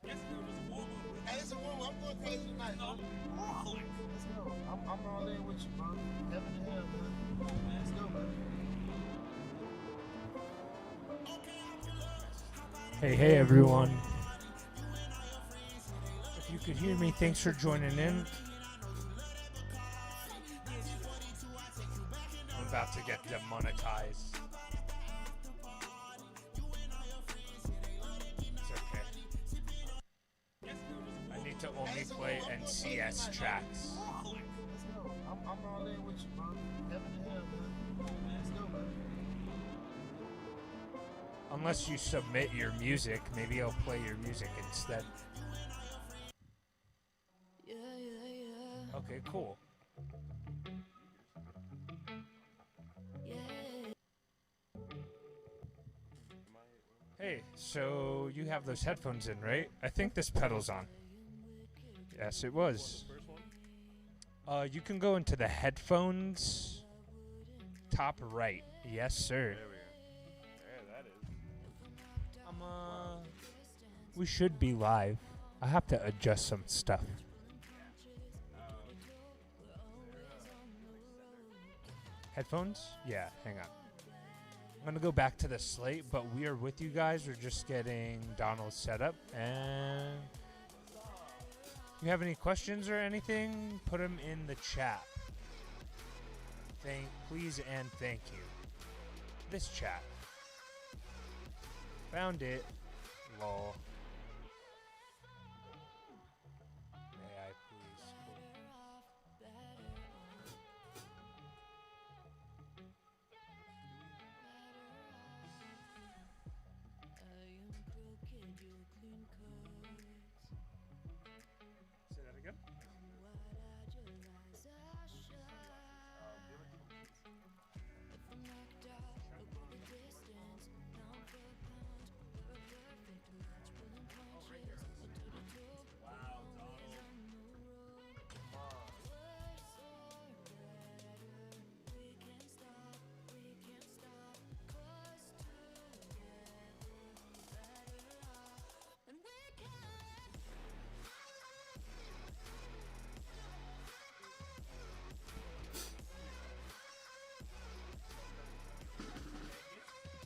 Hey, it's a warm. I'm going crazy tonight, bro. Let's go. I'm all in with you, bro. Heaven to hell, man. Let's go, man. Hey everyone. If you could hear me, thanks for joining in. I'm about to get demonetized. It's okay. I need to only play NCS tracks. Let's go. I'm all in with you, bro. Heaven to hell, man. Let's go, man. Unless you submit your music, maybe I'll play your music instead. Okay, cool. Hey, so you have those headphones in, right? I think this pedal's on. Yes, it was. You can go into the headphones top right. Yes, sir. There we go. There, that is. We should be live. I have to adjust some stuff. Headphones? Yeah, hang on. I'm gonna go back to the slate, but we are with you guys. We're just getting Donald set up, and if you have any questions or anything, put them in the chat. Please and thank you. This chat. Found it. Lol. May I please? Say that again?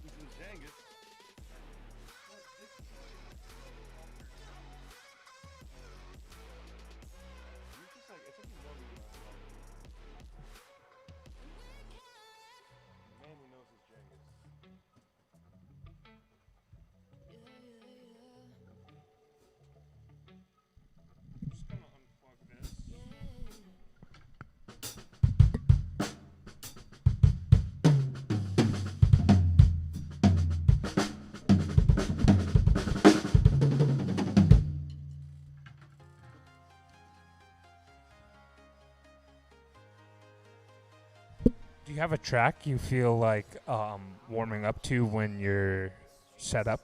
This is Jangus. You're just like, it's like you know me, the man who knows his Jangus. I'm just gonna unplug this. Do you have a track you feel like warming up to when you're set up?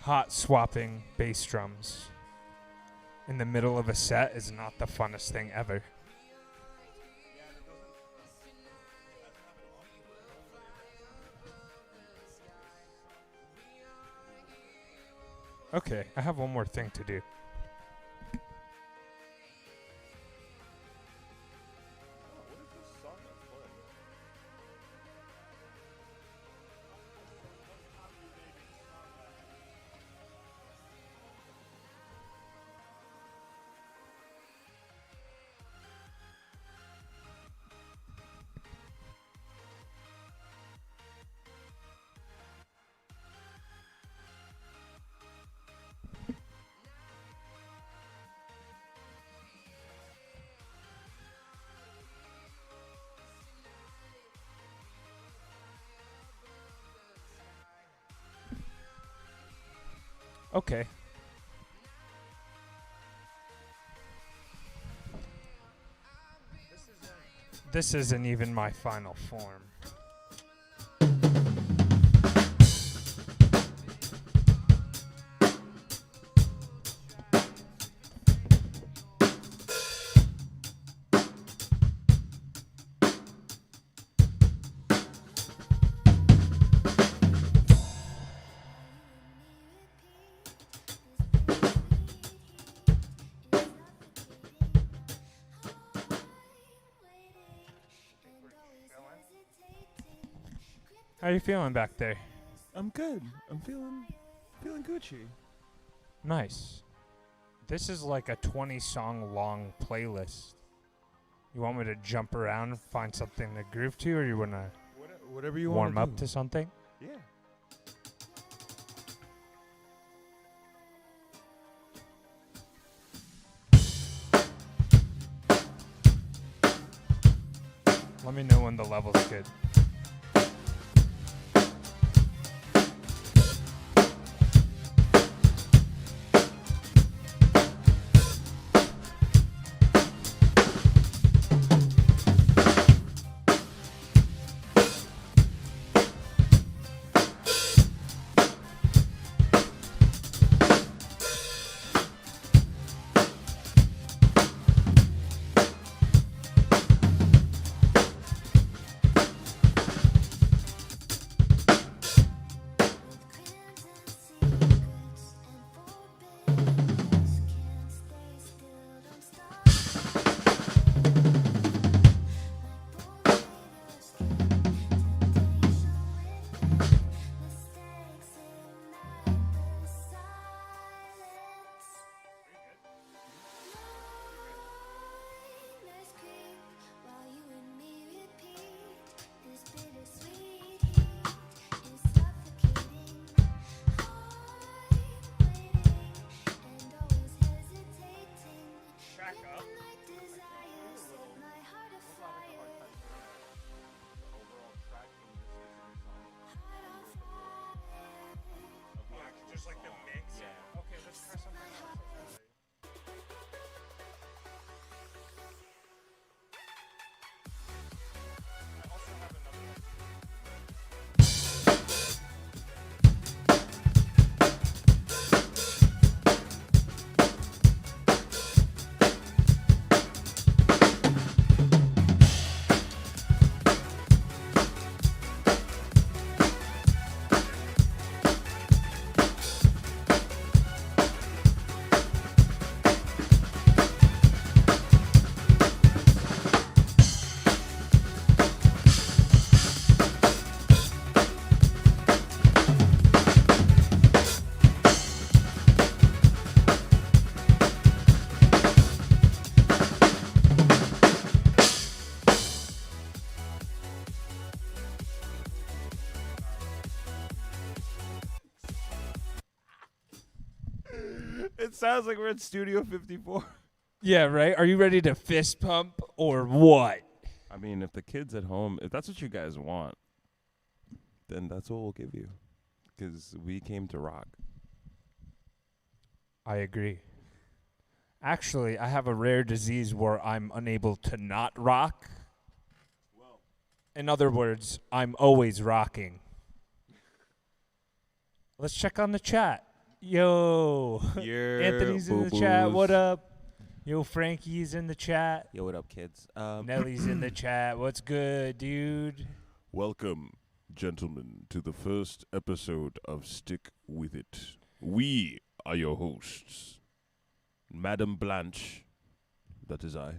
hot swapping bass drums in the middle of a set is not the funnest thing ever. Okay, I have one more thing to do. Okay. This isn't even my final form. How you feeling back there? I'm good. I'm feeling Gucci. Nice. This is like a 20-song long playlist. You want me to jump around, find something to groove to, or you want to Whatever you warm want up to something? Yeah. Let me know when the level's good. Just like the mix? Yeah. Okay, let's try something else. I also have another one. It sounds like we're at Studio 54. Yeah, right? Are you ready to fist pump or what? I mean, if the kids at home, if that's what you guys want, then that's what we'll give you. Because we came to rock. I agree. Actually, I have a rare disease where I'm unable to not rock. In other words, I'm always rocking. Let's check on the chat. Yo. Anthony's in the chat. What up? Yo, Frankie's in the chat. Yo, what up, kids? Nelly's in the chat. What's good, dude? Welcome, gentlemen, to the first episode of Stick With It. We are your hosts, Madame Blanche, that is I,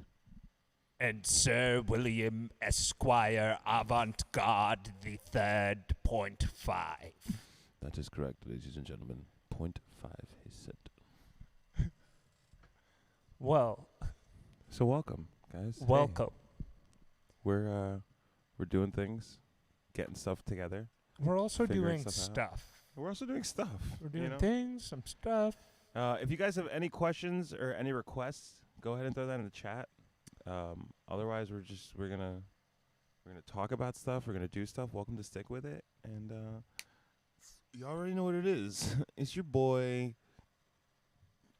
And Sir William Esquire Avant-Garde the Third .5. that is correct, ladies and gentlemen. 0.5, he said. Well, So welcome, guys. Hey, welcome. we're doing things, getting stuff together. We're also Figuring doing stuff out. stuff. We're also doing stuff. We're doing you know? things, some stuff. If you guys have any questions or any requests, go ahead and throw that in the chat. Otherwise, we're gonna talk about stuff. We're gonna do stuff. Welcome to Stick With It, and you already know what it is. It's your boy,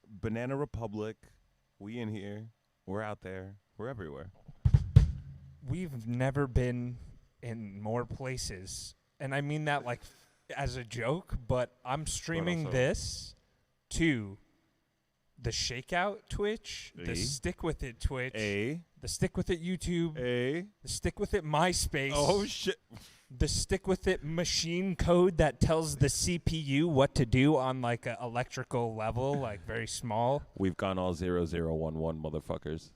Banana Republic. We in here. We're out there. We're everywhere. We've never been in more places. And I mean that like as a joke, but I'm streaming also- this to the Shakeout Twitch, the Stick With It Twitch, the Stick With It YouTube, the Stick With It MySpace. Oh shit! The Stick With It machine code that tells the CPU what to do on like an electrical level, like very small. We've gone all 0011 motherfuckers.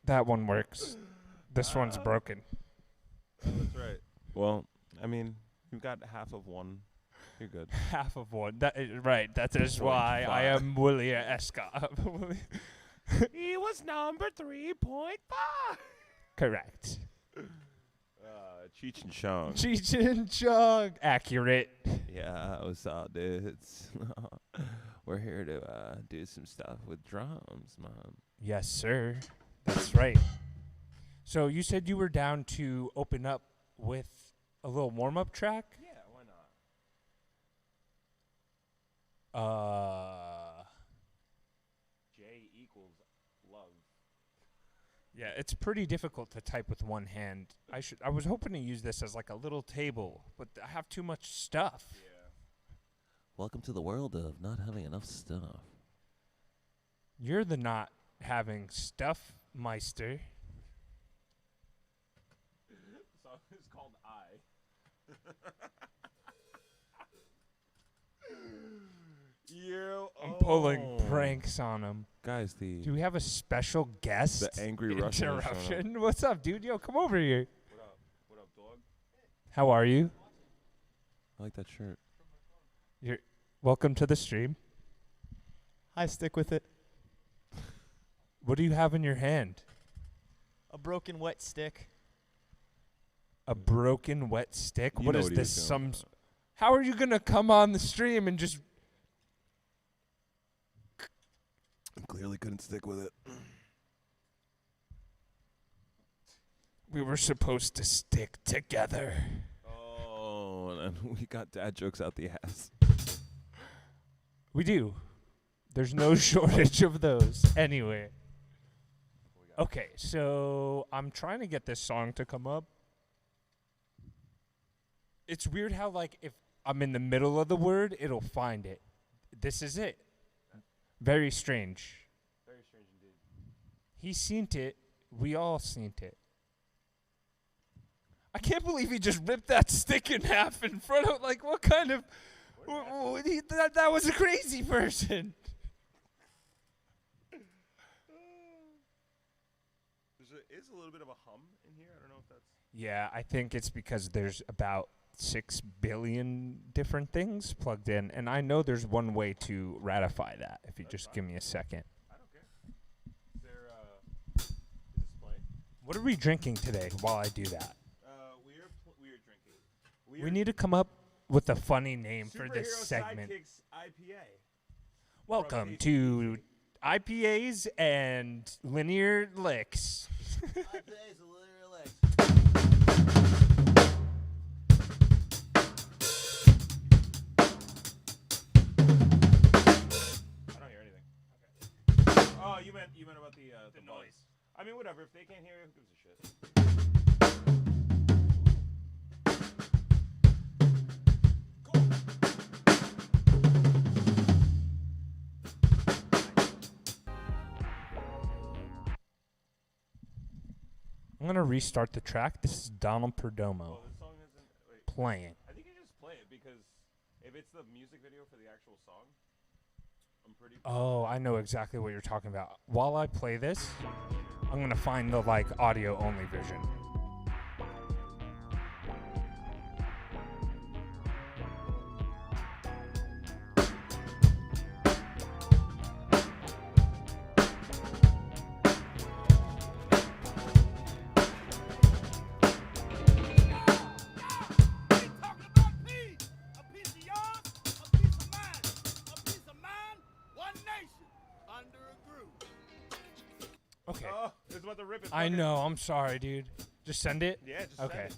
That one works. This one's broken. That's right. Well, I mean, you've got half of one. You're good. Half of one. That is right. That is why I am William Escott. He was number 3.5. Correct. Cheech and Chong. Cheech and Chong. Accurate. Yeah, what's up, dudes? We're here to do some stuff with drums, man. Yes, sir. That's right. So you said you were down to open up with a little warm-up track? Yeah, why not? J equals love. Yeah, it's pretty difficult to type with one hand. I was hoping to use this as like a little table, but I have too much stuff. Yeah. Welcome to the world of not having enough stuff. You're the not having stuff meister. The song is called I. I'm pulling pranks on him. Guys, Do we have a special guest? the angry Russian has shown up. Interruption. What's up, dude? Yo, come over here. What up? What up, dog? How are you? I like that shirt. Welcome to the stream. I stick with it. What do you have in your hand? A broken wet stick. A broken wet stick? You What know is what he this? was doing. How are you going to come on the stream and just... I clearly couldn't stick with it. We were supposed to stick together. Oh, and we got dad jokes out the ass. We do. There's no shortage of those anyway. Okay, so I'm trying to get this song to come up. It's weird how, like, if I'm in the middle of the word, it'll find it. This is it. Very strange. Very strange indeed. He seen it. We all seen it. I can't believe he just ripped that stick in half in front of, like, what kind of... that was a crazy person. There is a little bit of a hum in here. I don't know if that's... Yeah, I think it's because there's about 6 billion different things plugged in, and I know there's one way to ratify that. If you just give me a second. I don't care. Is there, is this playing? What are we drinking today while I do that? We are drinking. We need to come up with a funny name for this Superhero segment. Sidekicks IPA. Welcome to IPAs and Linear Licks. IPA's a little relaxed. I don't hear anything. Okay. Oh, you meant about the noise. I mean, whatever. If they can't hear it, who gives a shit? going to restart the track. This is Donald Perdomo Well, this song isn't. Wait. playing. I think you just play it because if it's the music video for the actual song, I'm pretty. Oh, I know exactly what you're talking about. While I play this, I'm going to find the like audio only version. Okay. Oh, it's about to rip it. I know. I'm sorry, dude. Just send it? Yeah, just Okay. send it.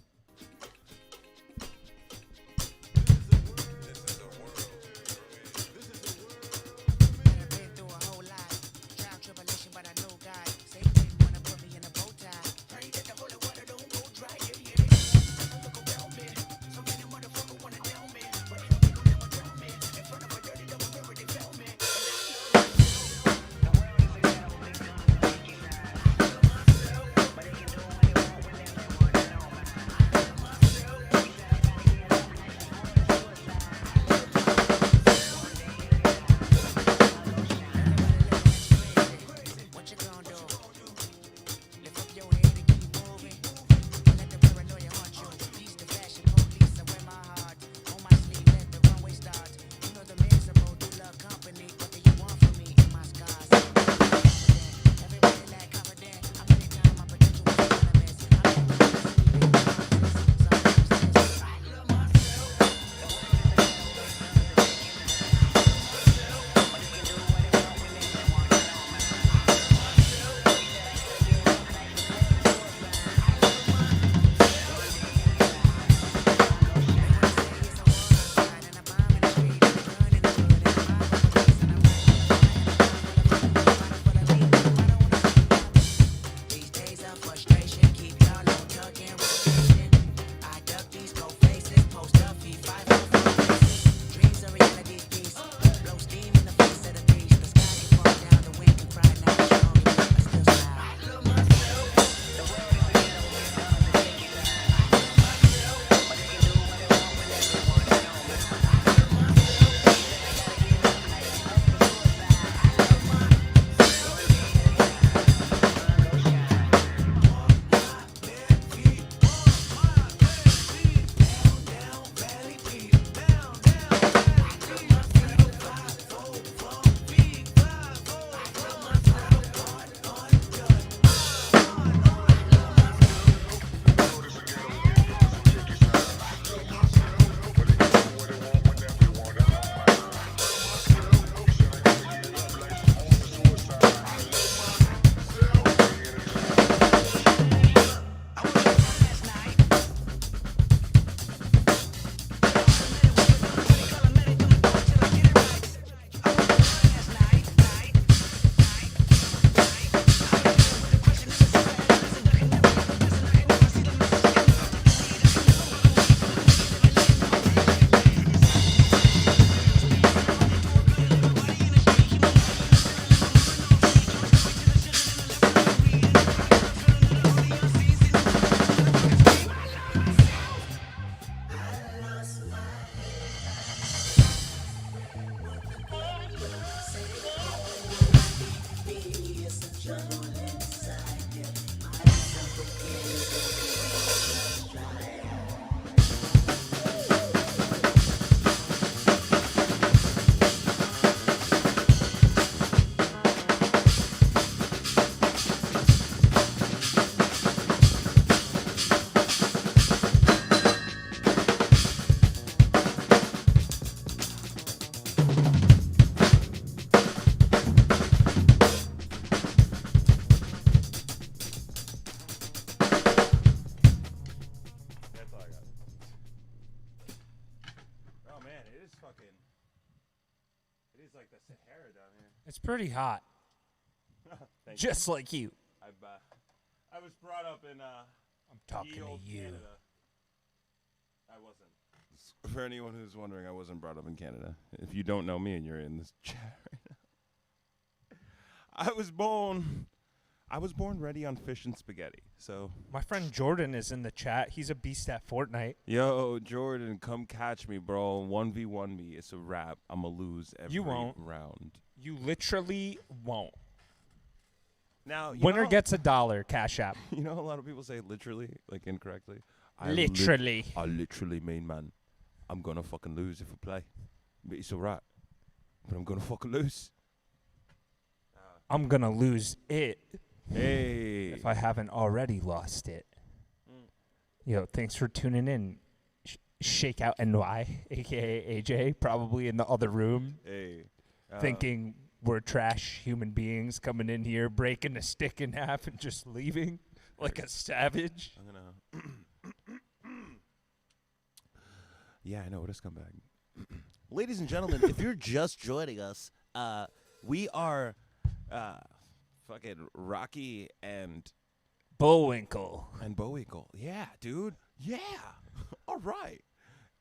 It's pretty hot. Thank Just like you. I was brought up in I'm talking to you. Canada. I wasn't. For anyone who's wondering, I wasn't brought up in Canada. If you don't know me and you're in this chat right now. I was born I was born ready on fish and spaghetti. So, My friend Jordan is in the chat. He's a beast at Fortnite. yo, Jordan, come catch me, bro. 1v1 me. It's a wrap. I'm going to lose every You won't. round. You literally won't. Now, Winner gets $1, Cash App. You know, a lot of people say literally, like incorrectly. Literally. I literally mean, man, I'm going to fucking lose if I play. But it's all right. But I'm going to fucking lose. I'm going to lose it. Hey. If I haven't already lost it. Yo, thanks for tuning in. Shakeout NY, a.k.a. AJ, probably in the other room, Hey. thinking we're trash human beings coming in here, breaking a stick in half and just leaving like a savage. I'm going to... Yeah, I know. What a scumbag. Ladies and gentlemen, if you're just joining us, we are Fucking Rocky and Bullwinkle. Bowinkle. Yeah, dude. Yeah. All right.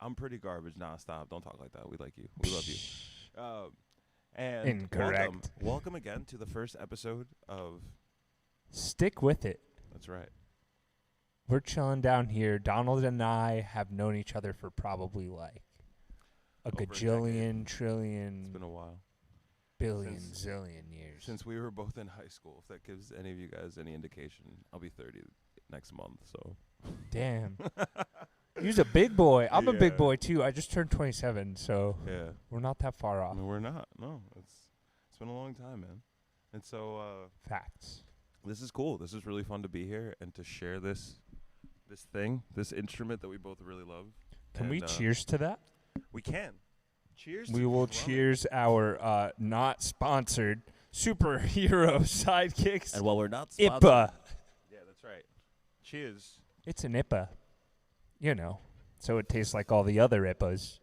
I'm pretty garbage. Nah, stop. Don't talk like that. We like you. We love you. And Incorrect. Welcome again to the first episode of... Stick with it. That's right. We're chilling down here. Donald and I have known each other for probably like a Over a gajillion, It's trillion, been a while. billion, since- zillion years. Since we were both in high school, if that gives any of you guys any indication, I'll be 30 next month, so... Damn. You're a big boy. I'm a big Yeah. boy, too. I just turned 27, so Yeah. we're not that far off. No, we're not. No, it's been a long time, man. And so Facts. this is cool. This is really fun to be here and to share this this instrument that we both really love. Can And, we cheers to that? We can. Cheers. We to will drumming. cheers our not sponsored superhero sidekicks. and while we're not sponsored, IPA. Yeah, that's right. Cheers. It's an IPA. You know. So it tastes like all the other IPAs.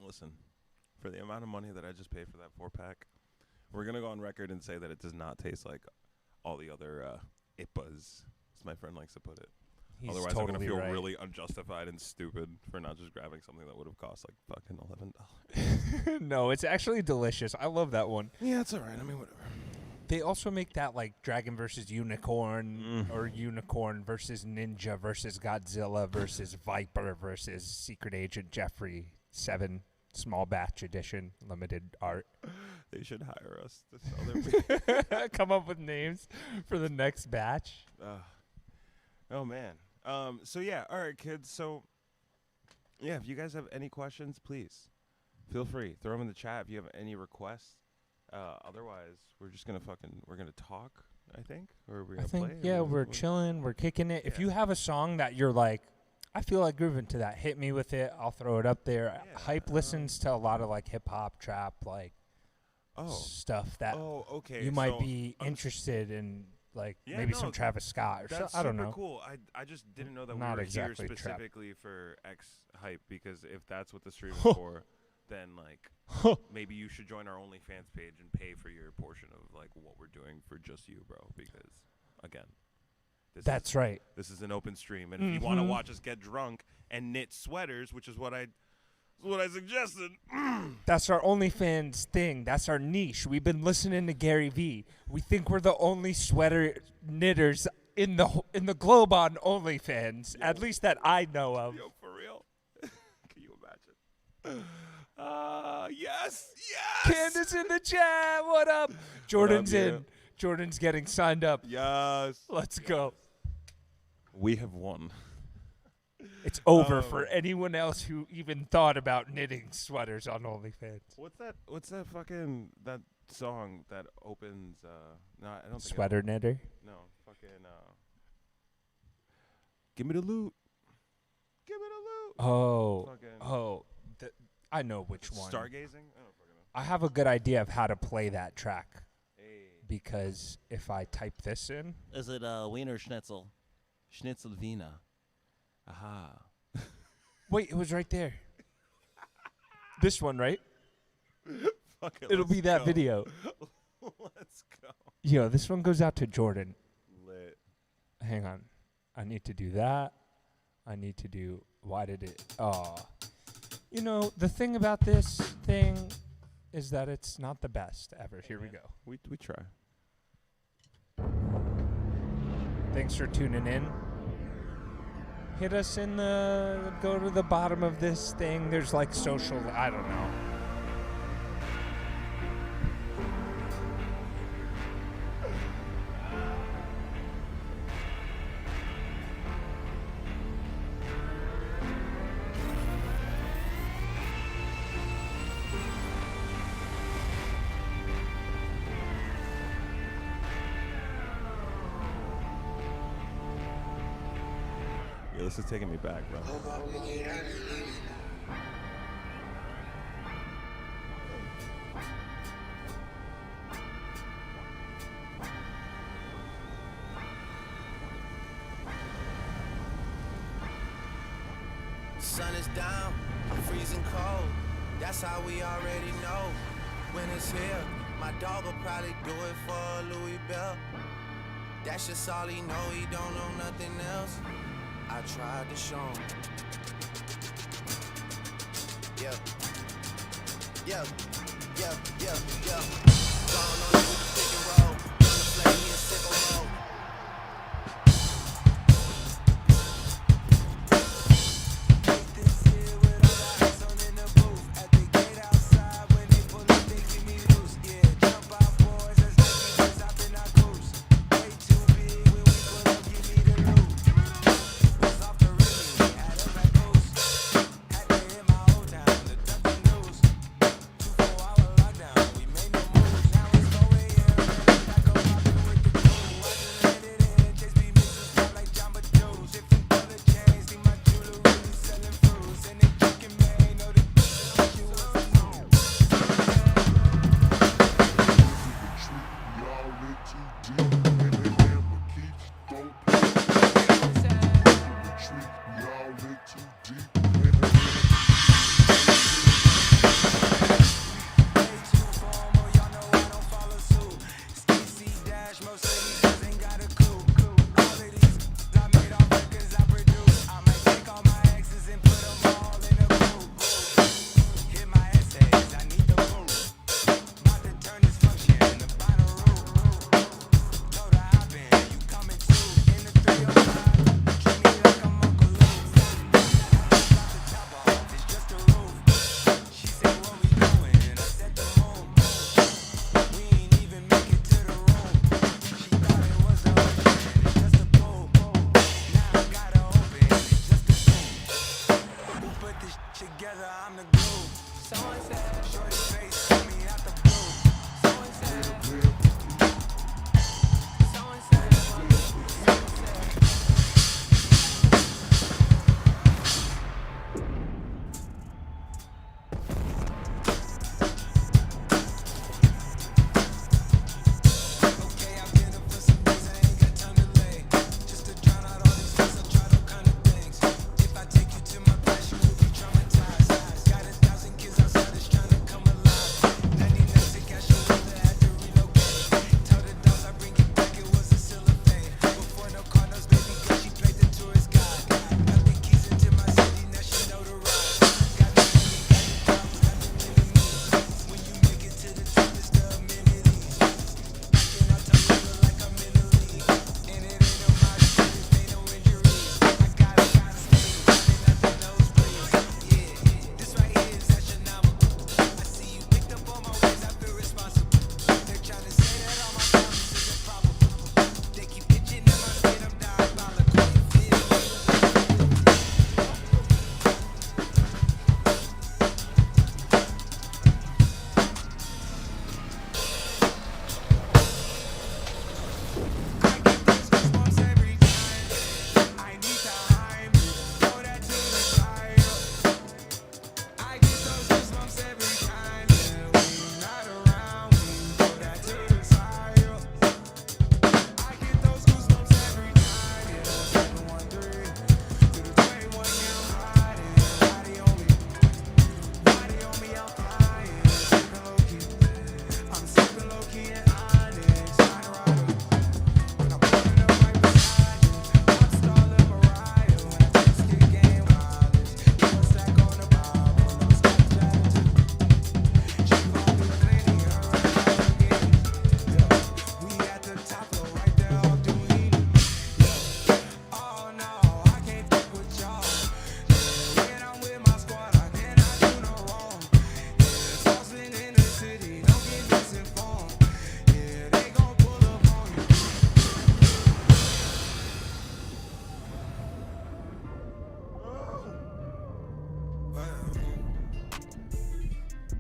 Listen, for the amount of money that I just paid for that 4-pack, we're gonna go on record and say that it does not taste like all the other IPAs, as my friend likes to put it. He's Otherwise, totally I'm gonna feel right. really unjustified and stupid for not just grabbing something that would have cost like fucking $11. No, it's actually delicious. I love that one. Yeah, it's alright. I mean, whatever. They also make that like Dragon versus Unicorn Mm. or Unicorn versus Ninja versus Godzilla versus Viper versus Secret Agent Jeffrey 7 small batch edition limited art. They should hire us to sell their Come up with names for the next batch. Oh man. So yeah, all right, kids. So yeah, if you guys have any questions, please feel free. Throw them in the chat if you have any requests. Otherwise, we're just gonna we're gonna talk, I think, or we're I gonna think, play. yeah, we're chilling, we're kicking it. If Yeah. you have a song that you're like, I feel like grooving to that, hit me with it. I'll throw it up there. Yeah, Hype listens to a lot of like hip hop, trap, like stuff that Oh, okay. you might so be I'm s- interested in, like Yeah, maybe no, some Travis Scott or That's I don't super know. cool. I just didn't know that Not we were exactly here trap. specifically for X hype, because if that's what the stream is for, then like maybe you should join our OnlyFans page and pay for your portion of like what we're doing for just you, bro. Because again, That's right. this is an open stream, and if you want to Mhm. watch us get drunk and knit sweaters, which is what I suggested. That's our OnlyFans thing. That's our niche. We've been listening to Gary Vee. We think we're the only sweater knitters in the globe on OnlyFans, at least that I know of. Yo, for real? Can you imagine? Yes. Candace in the chat. What up? Jordan's yeah? in. Jordan's getting signed up. Yes. Let's go. We have won. It's over Oh. for anyone else who even thought about knitting sweaters on OnlyFans. What's that fucking that song that opens no, I don't think Sweater knitter. no, fucking give me the loot. Give me the loot. Oh. Fucking Oh. I know which one. Stargazing? I don't fucking know. I have a good idea of how to play that track, Hey. because if I type this in, is it Wiener Schnitzel? Schnitzel Wiener. Aha. wait, it was right there. This one, right? Fucking It'll let's be that go. video. Let's go. Yo, this one goes out to Jordan. Lit. Hang on. I need to do that. I need to do, why did it, you know, the thing about this thing is that it's not the best ever. Here we go. We try. Thanks for tuning in. Hit us in the, go to the bottom of this thing. There's like social, I don't know. Yeah, this is taking me back, bro. Sun is down, I'm freezing cold. That's how we already know. When it's here, my dog will probably do it for Louis Bell. That's just all he know, he don't know nothing else. I tried to show him. Yeah. Gone on with the pick and roll. Gonna play me a sickle roll.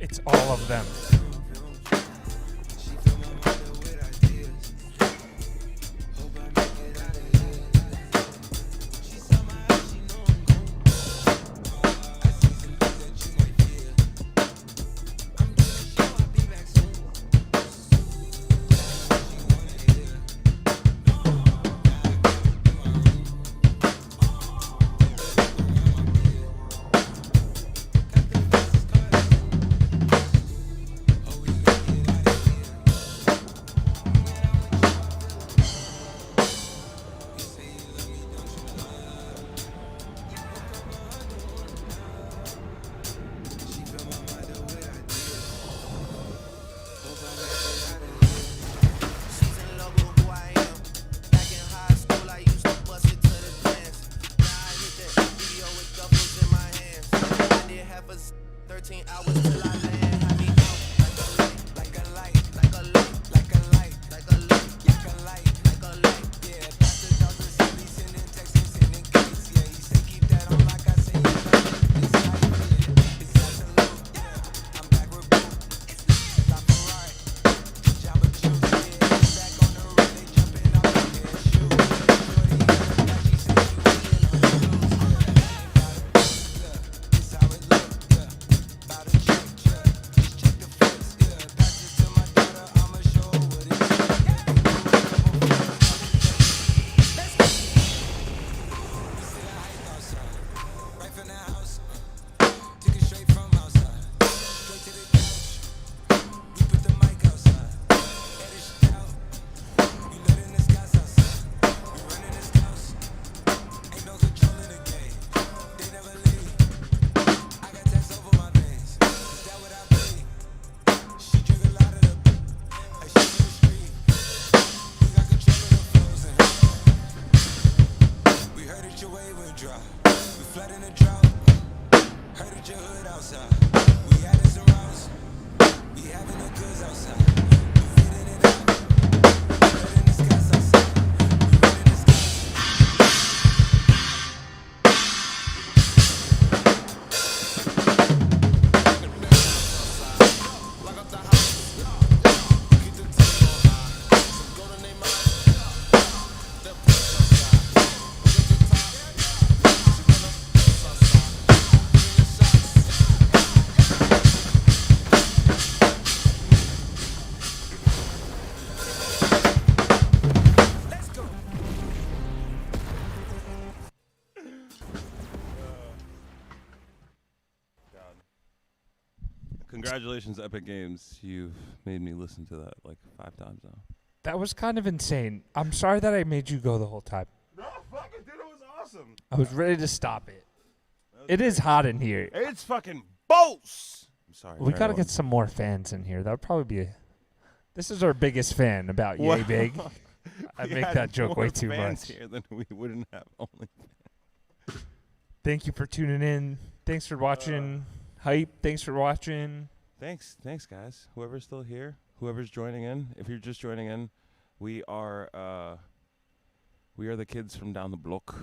It's all of them. She's in love with who I am. Back in high school, I used to bust it to the dance. Now I hit the video with duffels in my hands. I did half a 13 hours till I land. Had me out like a light, like a light, like a light, like a light, like a light, like a light. Yeah, Dr. Dr. Silly sending texts and sending cakes. Yeah, he said keep that on like I say. It's absolute. Yeah, I'm back with Boo. La Ferrari. Jabba Juice, yeah, back on the road, they jumping out the air, shoot. Shorty in the back, she said she was in on the loose, yeah. This how it look, yeah. Bout to check, yeah. Just check the flex, yeah. Pass this to my daughter, I'ma show her what it is. Let's go. We see the hype outside, right from the house. Took it straight from outside, straight to the couch. We put the mic outside. Edit shit out. We loading the skies outside. We running this house. Ain't no control in the game. They never leave. I got text over my veins. Is that what I bleed? She drink a lot of the like she in the street. We got control of the flows in her. We heard that your wave went dry. We flood in the drought. Heard that your hood outside. We had us aroused. We having the goods outside. We fitting it out. We letting the skies outside. We running the skies. Lock up the house. Keep the team on high. Some gold in their mouth. That push outside. We at the top. She wanna push outside. Bring the shots. Let's go. Congratulations, Epic Games. You've made me listen to that like 5 times now. That was kind of insane. I'm sorry that I made you go the whole time. No, fuck it, dude. It was awesome. I was ready to stop it. It is hot in here. It's fucking boss. I'm sorry. We for gotta everyone. get some more fans in here. That would probably be. This is our biggest fan about Yay Well, Big. I we make had that joke more way too fans much. here than we wouldn't have only. Thank you for tuning in. Thanks for watching. Hype. Thanks for watching. Thanks, guys. Whoever's still here, whoever's joining in. If you're just joining in, we are the kids from down the block.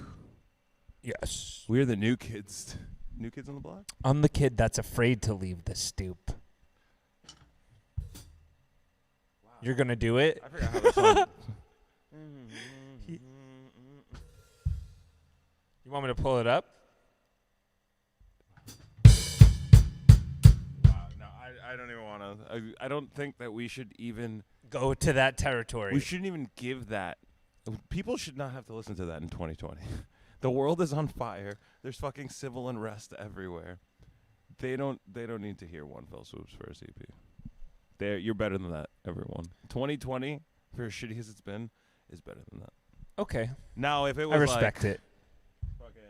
Yes. We are the new kids. New kids on the block. I'm the kid that's afraid to leave the stoop. You're gonna do it? I forgot how the song. You want me to pull it up? No, I don't even want to. I don't think that we should even. Go to that territory. We shouldn't even give that. People should not have to listen to that in 2020. The world is on fire. There's fucking civil unrest everywhere. They don't need to hear One Fell Swoop's first EP. You're better than that, everyone. 2020, for as shitty as it's been, is better than that. Okay. Now, if it was I respect like it. fucking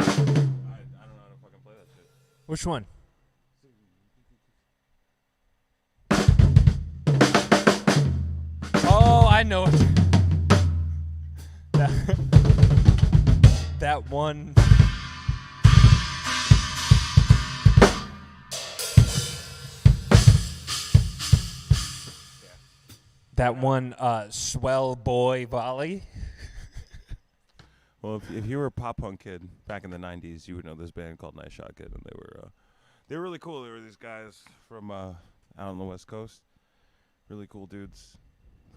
I don't know how to fucking play that shit. Which one? Oh, I know it. That one. That one swell boy volley. Well, if you were a pop punk kid back in the '90s, you would know this band called Nice Shot Kid, and they were really cool. They were these guys from out on the West Coast, really cool dudes.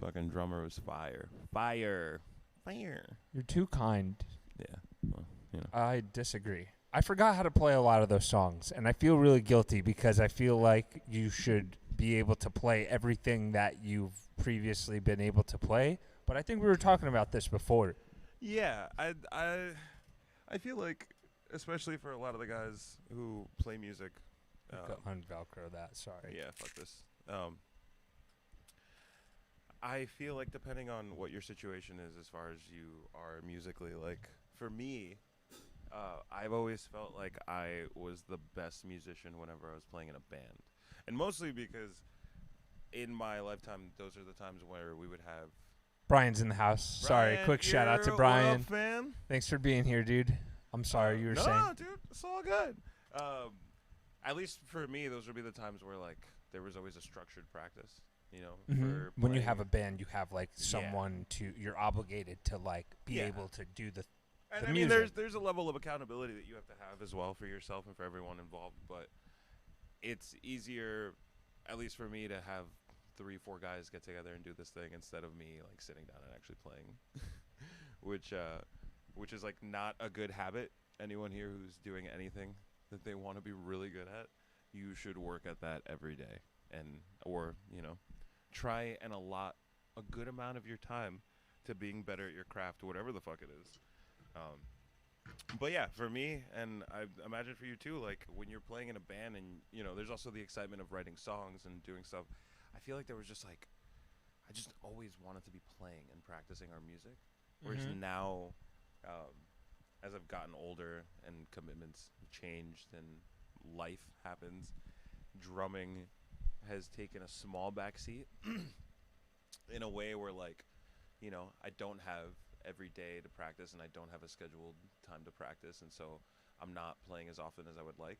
Fucking drummer was fire. You're too kind. Yeah, well, you know. I disagree. I forgot how to play a lot of those songs, and I feel really guilty because I feel like you should be able to play everything that you've previously been able to play. But I think we were talking about this before. Yeah, I feel like, especially for a lot of the guys who play music. Unvelcro that. Sorry. Yeah, fuck this. I feel like depending on what your situation is as far as you are musically, like for me, I've always felt like I was the best musician whenever I was playing in a band. And mostly because in my lifetime, those are the times where we would have... Brian's in the house. Sorry, Brian, quick shout out to what Brian. up, fam? Thanks for being here, dude. I'm sorry you were saying. No, dude, it's all good. At least for me, those would be the times where like there was always a structured practice. You know, for when you playing. have a band, you have like someone to you're obligated to like be able to do the. And the I mean, music. there's a level of accountability that you have to have as well for yourself and for everyone involved. But it's easier, at least for me, to have 3-4 guys get together and do this thing instead of me like sitting down and actually playing, which is like not a good habit. Anyone here who's doing anything that they want to be really good at, you should work at that every day, or try and allot a good amount of your time to being better at your craft, whatever the fuck it is. But yeah, for me, and I imagine for you too, like when you're playing in a band and, there's also the excitement of writing songs and doing stuff. I feel like there was just like, I just always wanted to be playing and practicing our music. Whereas now, as I've gotten older and commitments changed and life happens, drumming has taken a small backseat in a way where like, I don't have every day to practice and I don't have a scheduled time to practice, and so I'm not playing as often as I would like.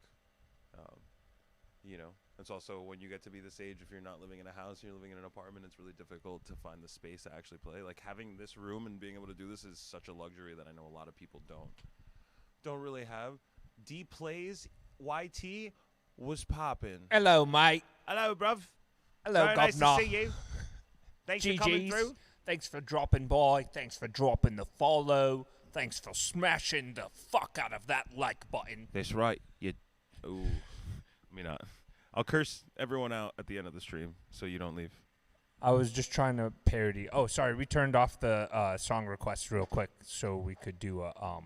It's also when you get to be this age, if you're not living in a house, you're living in an apartment, it's really difficult to find the space to actually play. Like having this room and being able to do this is such a luxury that I know a lot of people don't really have. D plays, YT was popping. Hello, mate. Hello, bruv. Hello, Very governor. nice to see you. Thanks for coming through. Thanks for dropping by. Thanks for dropping the follow. Thanks for smashing the fuck out of that like button. That's right. I'll curse everyone out at the end of the stream so you don't leave. I was just trying to parody. Oh, sorry. We turned off the song request real quick so we could do a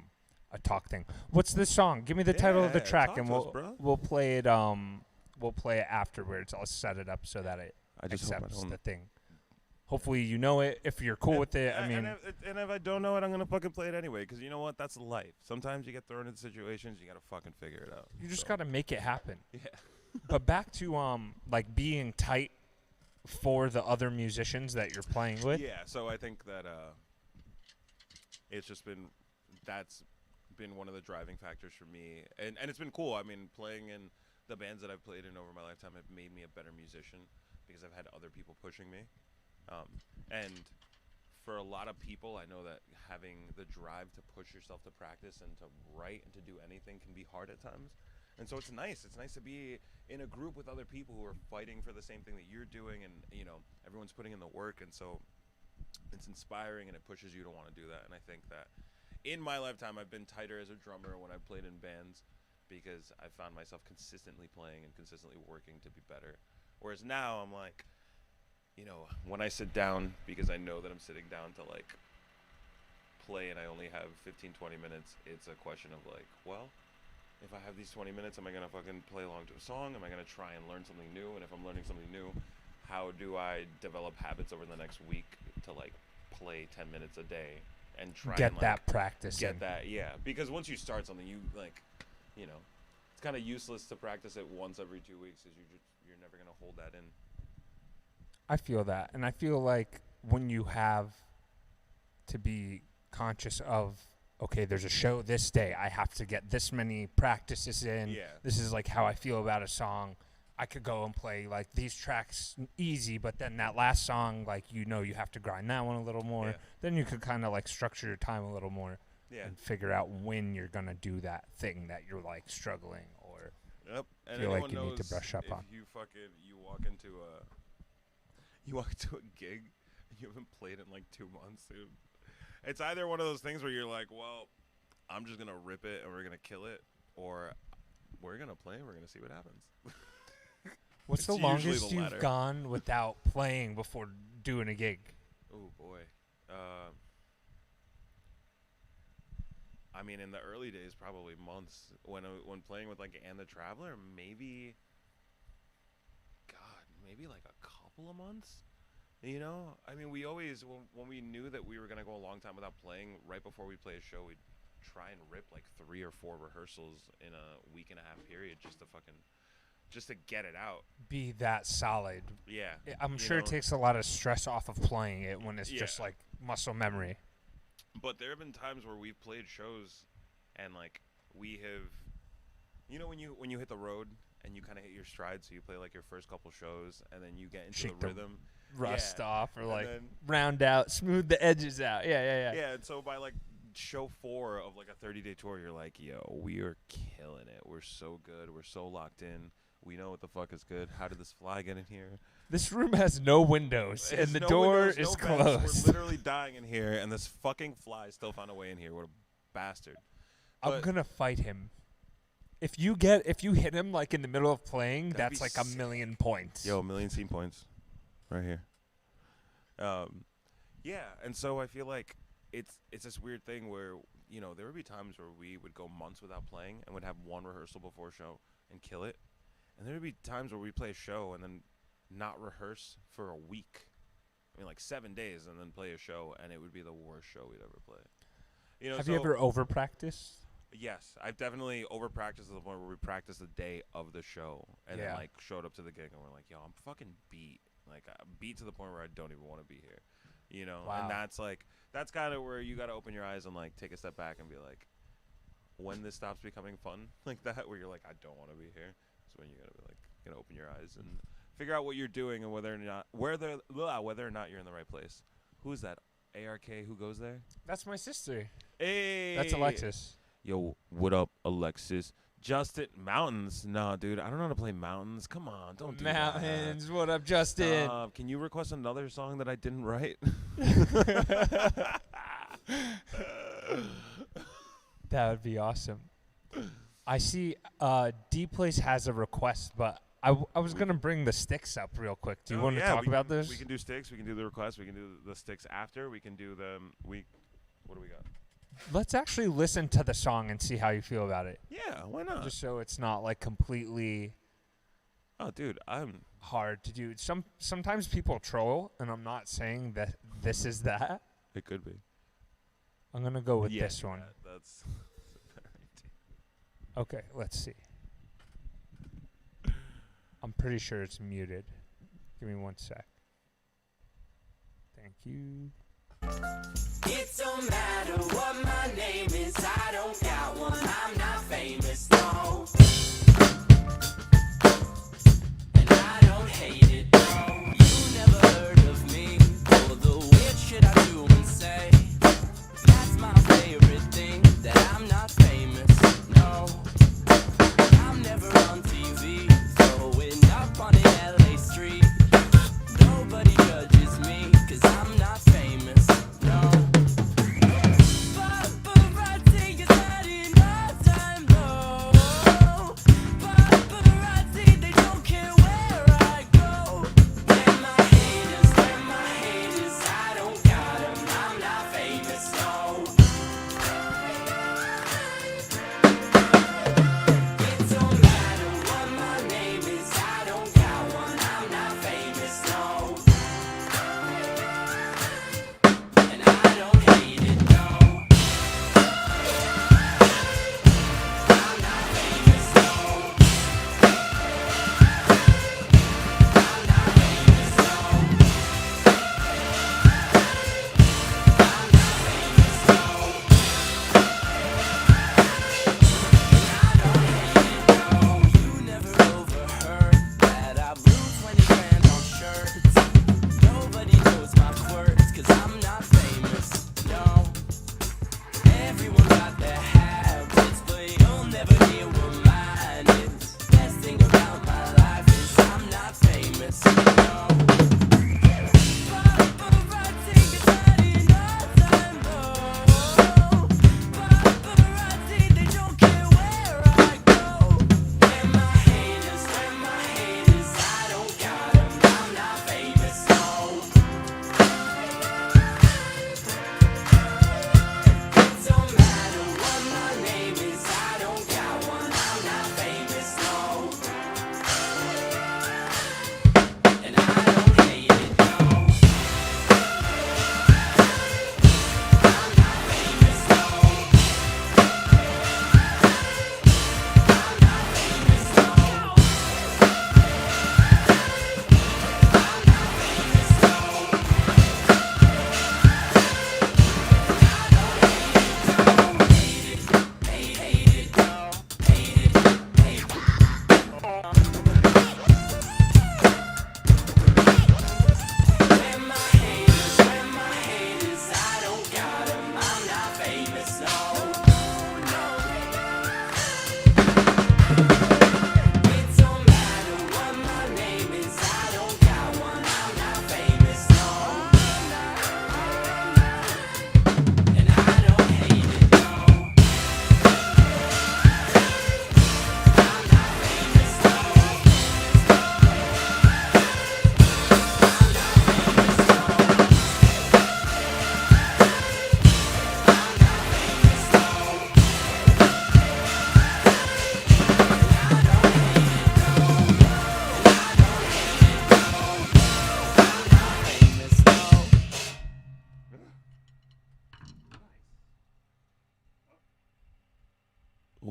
talk thing. What's this song? Give me the title of the track and we'll play it. We'll play it afterwards. I'll set it up so that it accepts the thing. Hopefully you know it. If you're cool with it, and if I don't know it, I'm gonna fucking play it anyway. Because you know what? That's life. Sometimes you get thrown into situations, you gotta fucking figure it out. You just gotta make it happen. Yeah. But back to like being tight for the other musicians that you're playing with. Yeah. So I think that that's been one of the driving factors for me, and it's been cool. I mean, playing in the bands that I've played in over my lifetime have made me a better musician because I've had other people pushing me. And for a lot of people, I know that having the drive to push yourself to practice and to write and to do anything can be hard at times. And so it's nice. It's nice to be in a group with other people who are fighting for the same thing that you're doing, and everyone's putting in the work. And so it's inspiring and it pushes you to want to do that. And I think that in my lifetime, I've been tighter as a drummer when I've played in bands because I found myself consistently playing and consistently working to be better. Whereas now I'm like, when I sit down, because I know that I'm sitting down to like play and I only have 15-20 minutes, it's a question of like, well, if I have these 20 minutes, am I going to fucking play along to a song? Am I going to try and learn something new? And if I'm learning something new, how do I develop habits over the next week to like play 10 minutes a day and try get and that practice get in. that, yeah. Because once you start something, you like, it's kind of useless to practice it once every 2 weeks because you're never going to hold that in. I feel that. And I feel like when you have to be conscious of, okay, there's a show this day, I have to get this many practices in. Yeah. This is like how I feel about a song. I could go and play like these tracks easy, but then that last song, like, you have to grind that one a little more. Yeah. Then you could kind of like structure your time a little more. Yeah. and figure out when you're gonna do that thing that you're like struggling or Yep. And feel like anyone you need to knows brush up if on. you walk into a gig and you haven't played in like 2 months, dude. It's either one of those things where you're like, well, I'm just gonna rip it and we're gonna kill it, or we're gonna play and we're gonna see what happens. What's the It's usually longest the you've latter. gone without playing before doing a gig? Oh boy. I mean, in the early days, probably months. When playing with like And the Traveler, maybe like a couple of months. You know, I mean, we always when we knew that we were gonna go a long time without playing, right before we play a show, we'd try and rip like 3 or 4 rehearsals in a week and a half period just to get it out. Be that solid. Yeah, I'm you sure it know? takes a lot of stress off of playing it when it's just Yeah. like muscle memory. But there have been times where we've played shows, and like we have, you know, when you hit the road and you kind of hit your stride, so you play like your first couple shows, and then you get into Shake the the rhythm, Rust Yeah. off or And like then- round out, smooth the edges out. Yeah. yeah. And so by like show 4 of like a 30-day tour, you're like, yo, we are killing it. We're so good. We're so locked in. We know what the fuck is good. How did this fly get in here? This room has no windows There's and the no door windows, is no vents. closed. We're literally dying in here, and this fucking fly still found a way in here. What a bastard. I'm But- gonna fight him. If you hit him like in the middle of playing, That'd that's be like a sick. million points. Yo, 1,000,000 scene points, right here. Yeah, and so I feel like it's this weird thing where, you know, there would be times where we would go months without playing and would have one rehearsal before a show and kill it, and there would be times where we play a show and then not rehearse for a week. I mean, like 7 days, and then play a show, and it would be the worst show we'd ever play. You know, Have so you ever over practiced? Yes, I've definitely over practiced to the point where we practiced the day of the show, and then Yeah. like showed up to the gig and we're like, "Yo, I'm fucking beat. Like, I'm beat to the point where I don't even want to be here." You know, Wow. and that's kind of where you got to open your eyes and like take a step back and be like, when this stops becoming fun like that, where you're like, I don't want to be here. Is when you gotta be like, gotta open your eyes and figure out what you're doing and whether or not you're in the right place. Who's that? ARK? Who goes there? That's my sister. Hey, That's Alexis. Yo, what up, Alexis? Justin, mountains? Nah, dude, I don't know how to play mountains. Come on, don't do Mountains. What up, that. Justin? Can you request another song that I didn't write? That would be awesome. I see D Place has a request, but I was going to bring the sticks up real quick. Do you Oh, want to yeah, talk about this? We can do sticks. We can do the request. We can do the sticks after. We can do the what do we got? Let's actually listen to the song and see how you feel about it. Yeah, why not? Just so it's not like completely Oh, dude, I'm hard to do. Sometimes people troll, and I'm not saying that this is that. It could be. I'm going to go with Yeah, this one. That's Okay, let's see. I'm pretty sure it's muted. Give me 1 sec. Thank you. It don't matter what my name is, I don't got one, I'm not famous, no. And I don't hate it, no. You never heard of me, or the weird shit I do and say. That's my favorite thing, that I'm not famous, no. I'm never on TV, throwing up on an LA street. Nobody judges me, 'cause I'm not famous, no. Paparazzi is not enough time, no. Paparazzi, they don't care where I go.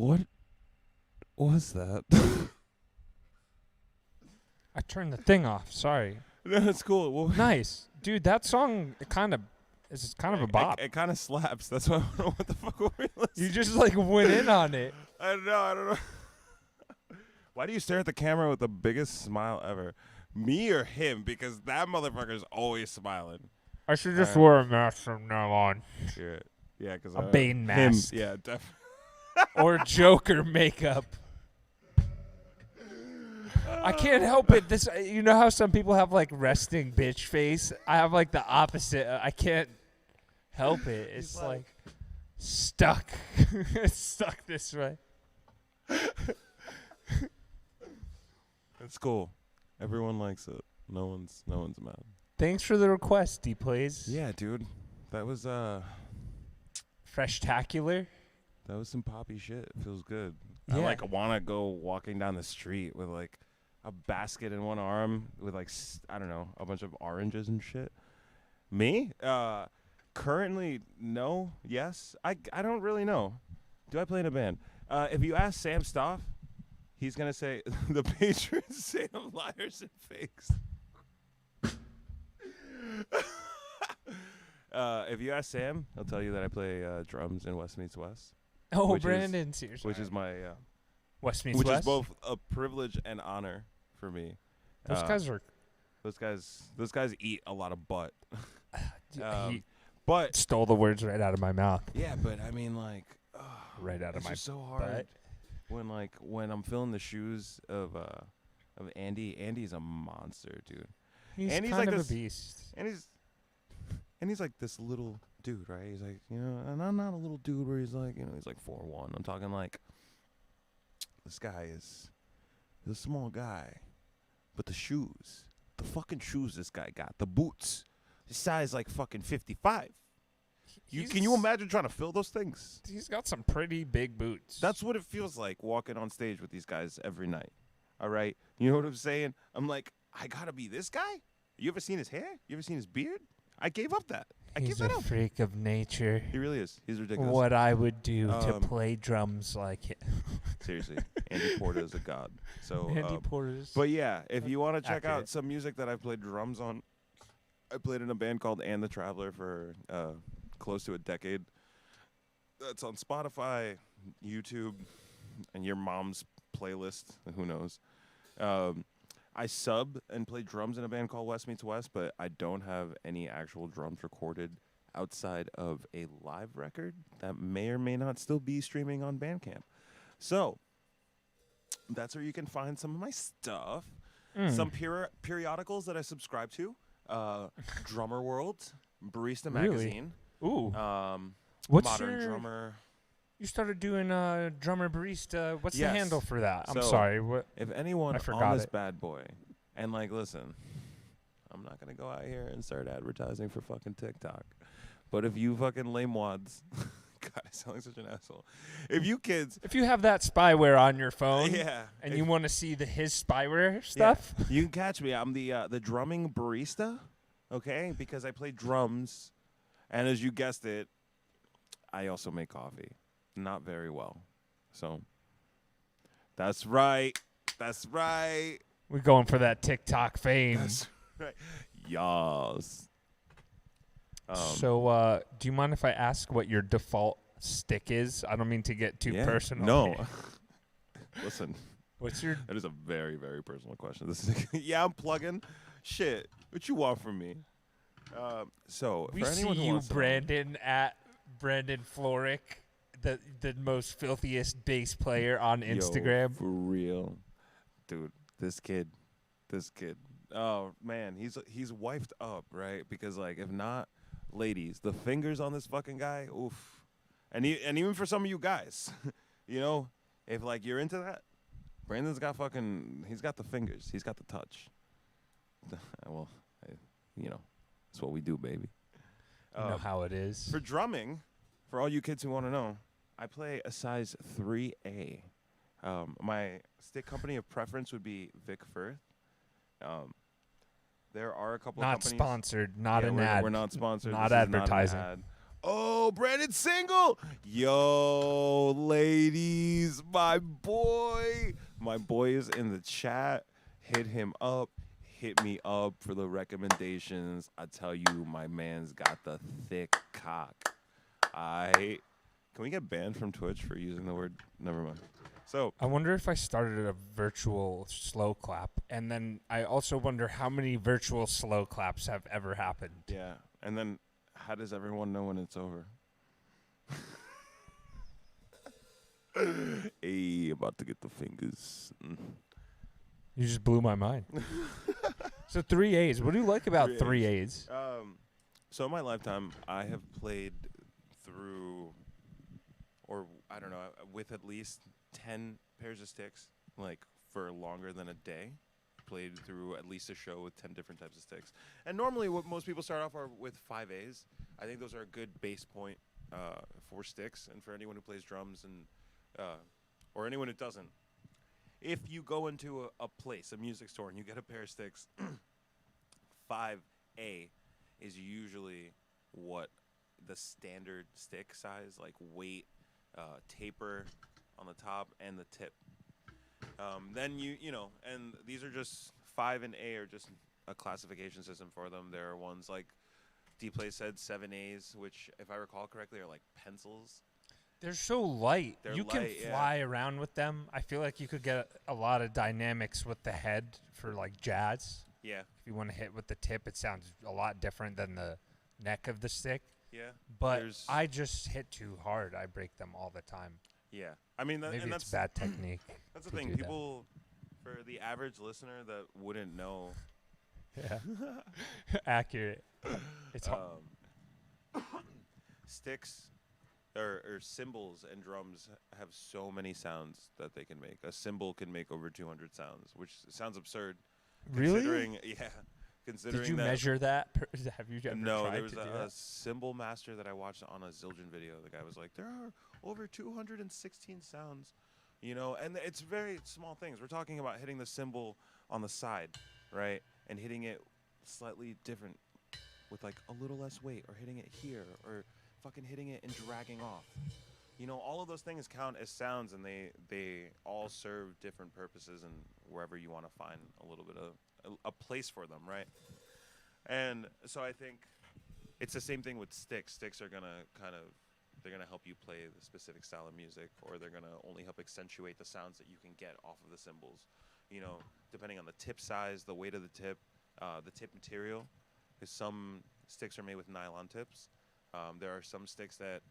What was that? I turned the thing off. Sorry. No, it's cool. Well, Nice, dude. That song is kind of a bop. It kind of slaps. That's why I don't know what the fuck were we listening. You just like went in on it. I don't know. Why do you stare at the camera with the biggest smile ever? Me or him? Because that motherfucker's always smiling. I should just wear a mask from now on. Yeah, because A Bane mask. Yeah, definitely. Or Joker makeup. I can't help it. This, you know how some people have like resting bitch face? I have like the opposite. I can't help it. It's like stuck. It's stuck this way. It's cool. Everyone likes it. No one's mad. Thanks for the request, D-Plays. Yeah, dude. That was Freshtacular. that was some poppy shit. It feels good. Yeah. I like want to go walking down the street with like a basket in one arm with like I don't know, a bunch of oranges and shit. Me? Currently no. Yes. I don't really know. Do I play in a band? If you ask Sam Stoff, he's going to say the Patriots say I'm liars and fakes. If you ask Sam, he'll tell you that I play drums in West Meets West. Oh, Which is- Brandon, seriously. Which is my West Meets which West. is both a privilege and honor for me. Those guys are. Those guys eat a lot of butt. He But stole the words right out of my mouth. yeah, but I mean like Right out of it's my just so hard butt. when I'm filling the shoes of Andy. Andy's a monster, dude. He's And he's kind like of this- a beast. And he's like this little dude, right? He's like, you know, and I'm not a little dude where he's like, you know, he's like 4'1". I'm talking like this guy is a small guy, but the fucking shoes this guy got, the boots, his size like fucking 55. Can you imagine trying to fill those things? He's got some pretty big boots. That's what it feels like walking on stage with these guys every night. All right, you know what I'm saying? I'm like, I gotta be this guy. You ever seen his hair? You ever seen his beard? I gave up that. I gave He's that a up. freak of nature. He really is. He's ridiculous. What I would do to Um, play drums like him. Seriously, Andy Porter is a god. So, Andy Porter's. but yeah, if you want to check out Accurate. some music that I played drums on, I played in a band called And the Traveler for close to a decade. That's on Spotify, YouTube, and your mom's playlist. Who knows? I sub and play drums in a band called West Meets West, but I don't have any actual drums recorded outside of a live record that may or may not still be streaming on Bandcamp. So that's where you can find some of my stuff. Some periodicals that I subscribe to. Drummer World, Barista Really? Magazine. Ooh. Modern What's Drummer. You started doing drummer barista. What's the Yes. handle for that? I'm So, sorry. What? If anyone I on forgot this it. bad boy, and like, listen, I'm not gonna go out here and start advertising for fucking TikTok, but if you fucking lame wads, God, I sound like such an asshole. If you kids, If you have that spyware on your phone, yeah, and if- you want to see his spyware yeah, stuff, you can catch me. I'm the drumming barista, okay? Because I play drums, and as you guessed it, I also make coffee. Not very well, so that's right. That's right. we're going for that TikTok fame. That's right. Yas. So, do you mind if I ask what your default stick is? I don't mean to get too personal. No. here. Listen, What's your? that is a very, very personal question. This is yeah, I'm plugging. Shit, what you want from me? So We for see anyone who you, wants to know- Brandon, at Brandon Florick, the most filthiest bass player on Yo, Instagram. for real, dude. This kid. Oh man, he's wifed up, right? Because like, if not, ladies, the fingers on this fucking guy, oof. And even for some of you guys, you know, if like you're into that, Brandon's got he's got the fingers, he's got the touch. Well, you know, that's what we do, baby. You know how it is. For drumming, for all you kids who want to know, I play a size 3A. My stick company of preference would be Vic Firth. There are a couple Not of companies. sponsored. Not an we're, ad. We're not sponsored. Not This is advertising. Not an ad. Oh, Brandon Single. Yo, ladies, my boy is in the chat. Hit him up. Hit me up for the recommendations. I tell you, my man's got the thick cock. Can we get banned from Twitch for using the word? Never mind. So I wonder if I started a virtual slow clap, and then I also wonder how many virtual slow claps have ever happened. yeah, and then how does everyone know when it's over? Hey, about to get the fingers. You just blew my mind. So 3 A's. What do you like about 3 A's? So in my lifetime, I have played through, or I don't know, with at least 10 pairs of sticks, like for longer than a day. Played through at least a show with 10 different types of sticks. And normally what most people start off are with 5 A's. I think those are a good base point for sticks and for anyone who plays drums and or anyone who doesn't. If you go into a place, a music store, and you get a pair of sticks, 5A is usually what the standard stick size, like weight, taper on the top, and the tip. Then you know, and these are just 5 and A are just a classification system for them. There are ones like D-Play said 7As, which, if I recall correctly, are like pencils. They're so light. They're you light, can fly around with them. I feel like you could get a lot of dynamics with the head for like jazz. Yeah. If you want to hit with the tip, it sounds a lot different than the neck of the stick. Yeah. But I just hit too hard. I break them all the time. Yeah. I mean, maybe and it's bad technique. That's the thing. People, for the average listener that wouldn't know. Yeah. Accurate. It's sticks or cymbals and drums have so many sounds that they can make. A cymbal can make over 200 sounds, which sounds absurd. Really? Yeah. Considering Did you measure that? Have you ever No, tried there was to do a that? cymbal master that I watched on a Zildjian video. The guy was like, there are over 216 sounds, you know, and it's very small things. We're talking about hitting the cymbal on the side, right, and hitting it slightly different with like a little less weight, or hitting it here, or fucking hitting it and dragging off. You know, all of those things count as sounds, and they all serve different purposes, and wherever you want to find a little bit of a place for them, right? And so I think it's the same thing with sticks. Sticks are gonna they're gonna help you play the specific style of music, or they're gonna only help accentuate the sounds that you can get off of the cymbals. You know, depending on the tip size, the weight of the tip material. Because some sticks are made with nylon tips. There are some sticks that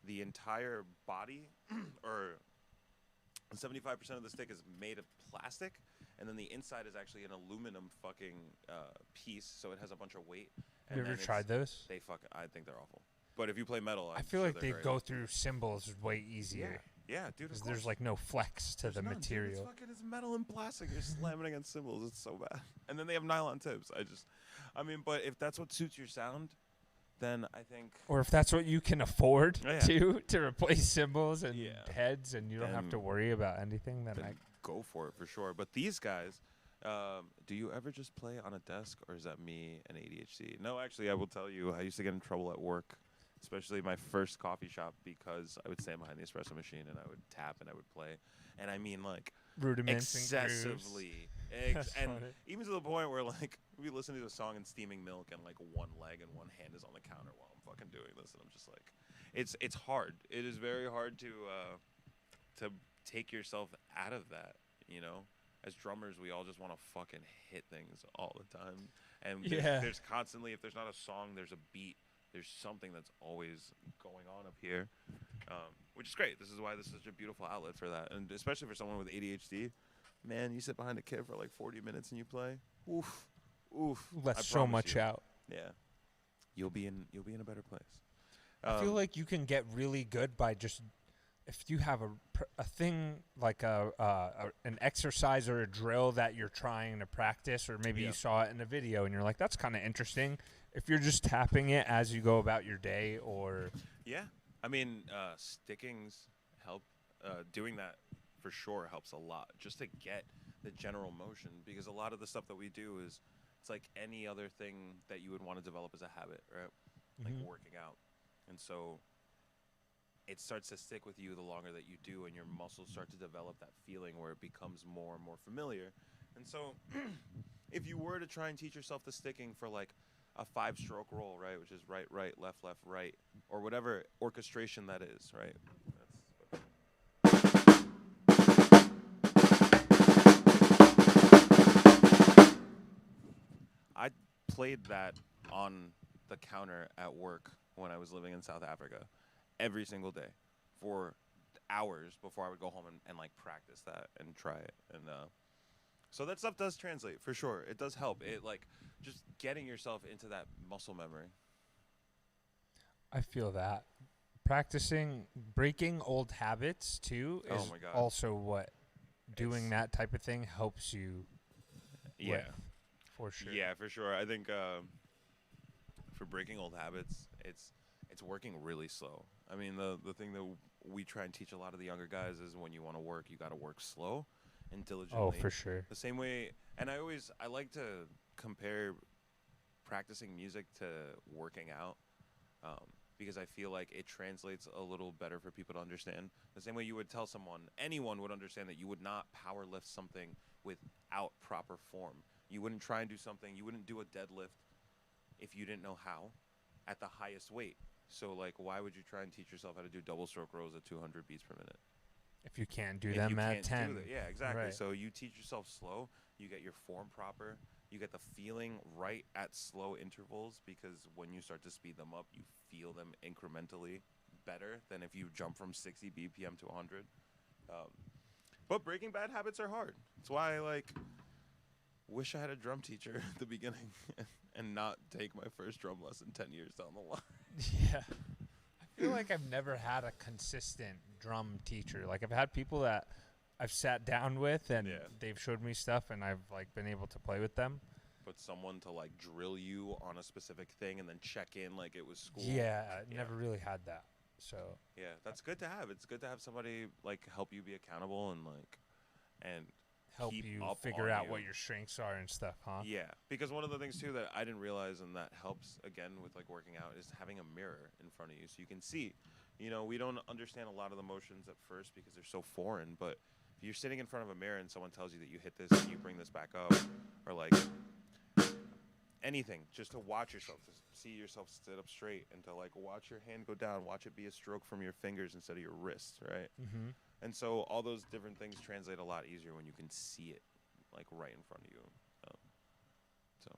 the entire body, or 75% of the stick, is made of plastic, and then the inside is actually an aluminum fucking piece, so it has a bunch of weight. Have you ever tried those? I think they're awful. But if you play metal, I feel like they go through cymbals way easier. Yeah, dude. Because there's like no flex to the material. Dude, it's metal and plastic. You're slamming against cymbals. It's so bad. And then they have nylon tips. But if that's what suits your sound, then I think. Or if that's what you can afford to replace cymbals and heads, and you don't have to worry about anything, then I go for it for sure. But these guys, do you ever just play on a desk, or is that me and ADHD? No, actually, I will tell you, I used to get in trouble at work, especially my first coffee shop, because I would stand behind the espresso machine and I would tap and I would play. And I mean, like, rudiments excessively. And funny. Even to the point where, like, we listen to a song and steaming milk, and like one leg and one hand is on the counter while I'm fucking doing this, and I'm just like, it's hard. It is very hard to take yourself out of that, you know. As drummers, we all just want to fucking hit things all the time, and there's constantly, if there's not a song, there's a beat. There's something that's always going on up here, which is great. This is why this is such a beautiful outlet for that, and especially for someone with ADHD. Man, you sit behind a kid for like 40 minutes and you play. Oof. Lets so much out. Yeah, you'll be in a better place. I feel like you can get really good by just, if you have a thing like an exercise or a drill that you're trying to practice, or maybe you saw it in a video and you're like, that's kind of interesting. If you're just tapping it as you go about your day, or I mean, stickings help. Doing that for sure helps a lot, just to get the general motion, because a lot of the stuff that we do is, it's like any other thing that you would want to develop as a habit, right? Like working out. And so it starts to stick with you the longer that you do, and your muscles start to develop that feeling where it becomes more and more familiar. And so if you were to try and teach yourself the sticking for like a 5-stroke roll, right, which is right, right, left, left, right, or whatever orchestration that is, right? I played that on the counter at work when I was living in South Africa every single day for hours before I would go home and like practice that and try it. And so that stuff does translate for sure. It does help. It like just getting yourself into that muscle memory. I feel that. Practicing, breaking old habits too Oh is my God. also what doing It's- that type of thing helps you Yeah. with, for sure. Yeah, for sure. I think for breaking old habits, it's working really slow. I mean, the thing that we try and teach a lot of the younger guys is when you want to work, you got to work slow and diligently. Oh, for sure. The same way, and I like to compare practicing music to working out, because I feel like it translates a little better for people to understand. The same way you would tell anyone would understand that you would not power lift something without proper form. You wouldn't try and do something. You wouldn't do a deadlift if you didn't know how at the highest weight. So, like, why would you try and teach yourself how to do double stroke rows at 200 beats per minute? If you can't do If them you at can't 10. do that. Yeah, exactly. Right. So you teach yourself slow. You get your form proper. You get the feeling right at slow intervals, because when you start to speed them up, you feel them incrementally better than if you jump from 60 BPM to 100. But breaking bad habits are hard. That's why I wish I had a drum teacher at the beginning and not take my first drum lesson 10 years down the line. Yeah. I feel like I've never had a consistent drum teacher. Like, I've had people that I've sat down with and Yeah. they've showed me stuff and I've like been able to play with them. But someone to like drill you on a specific thing and then check in like it was school. Yeah, I Yeah. never really had that. So Yeah, that's good to have. It's good to have somebody like help you be accountable and help keep you up figure on out you. what your strengths are and stuff, huh? Yeah, because one of the things too that I didn't realize, and that helps again with like working out, is having a mirror in front of you so you can see. You know, we don't understand a lot of the motions at first because they're so foreign, but if you're sitting in front of a mirror and someone tells you that you hit this and you bring this back up, or like anything, just to watch yourself, to see yourself sit up straight, and to like watch your hand go down, watch it be a stroke from your fingers instead of your wrists, right? Mm-hmm. And so all those different things translate a lot easier when you can see it like right in front of you. So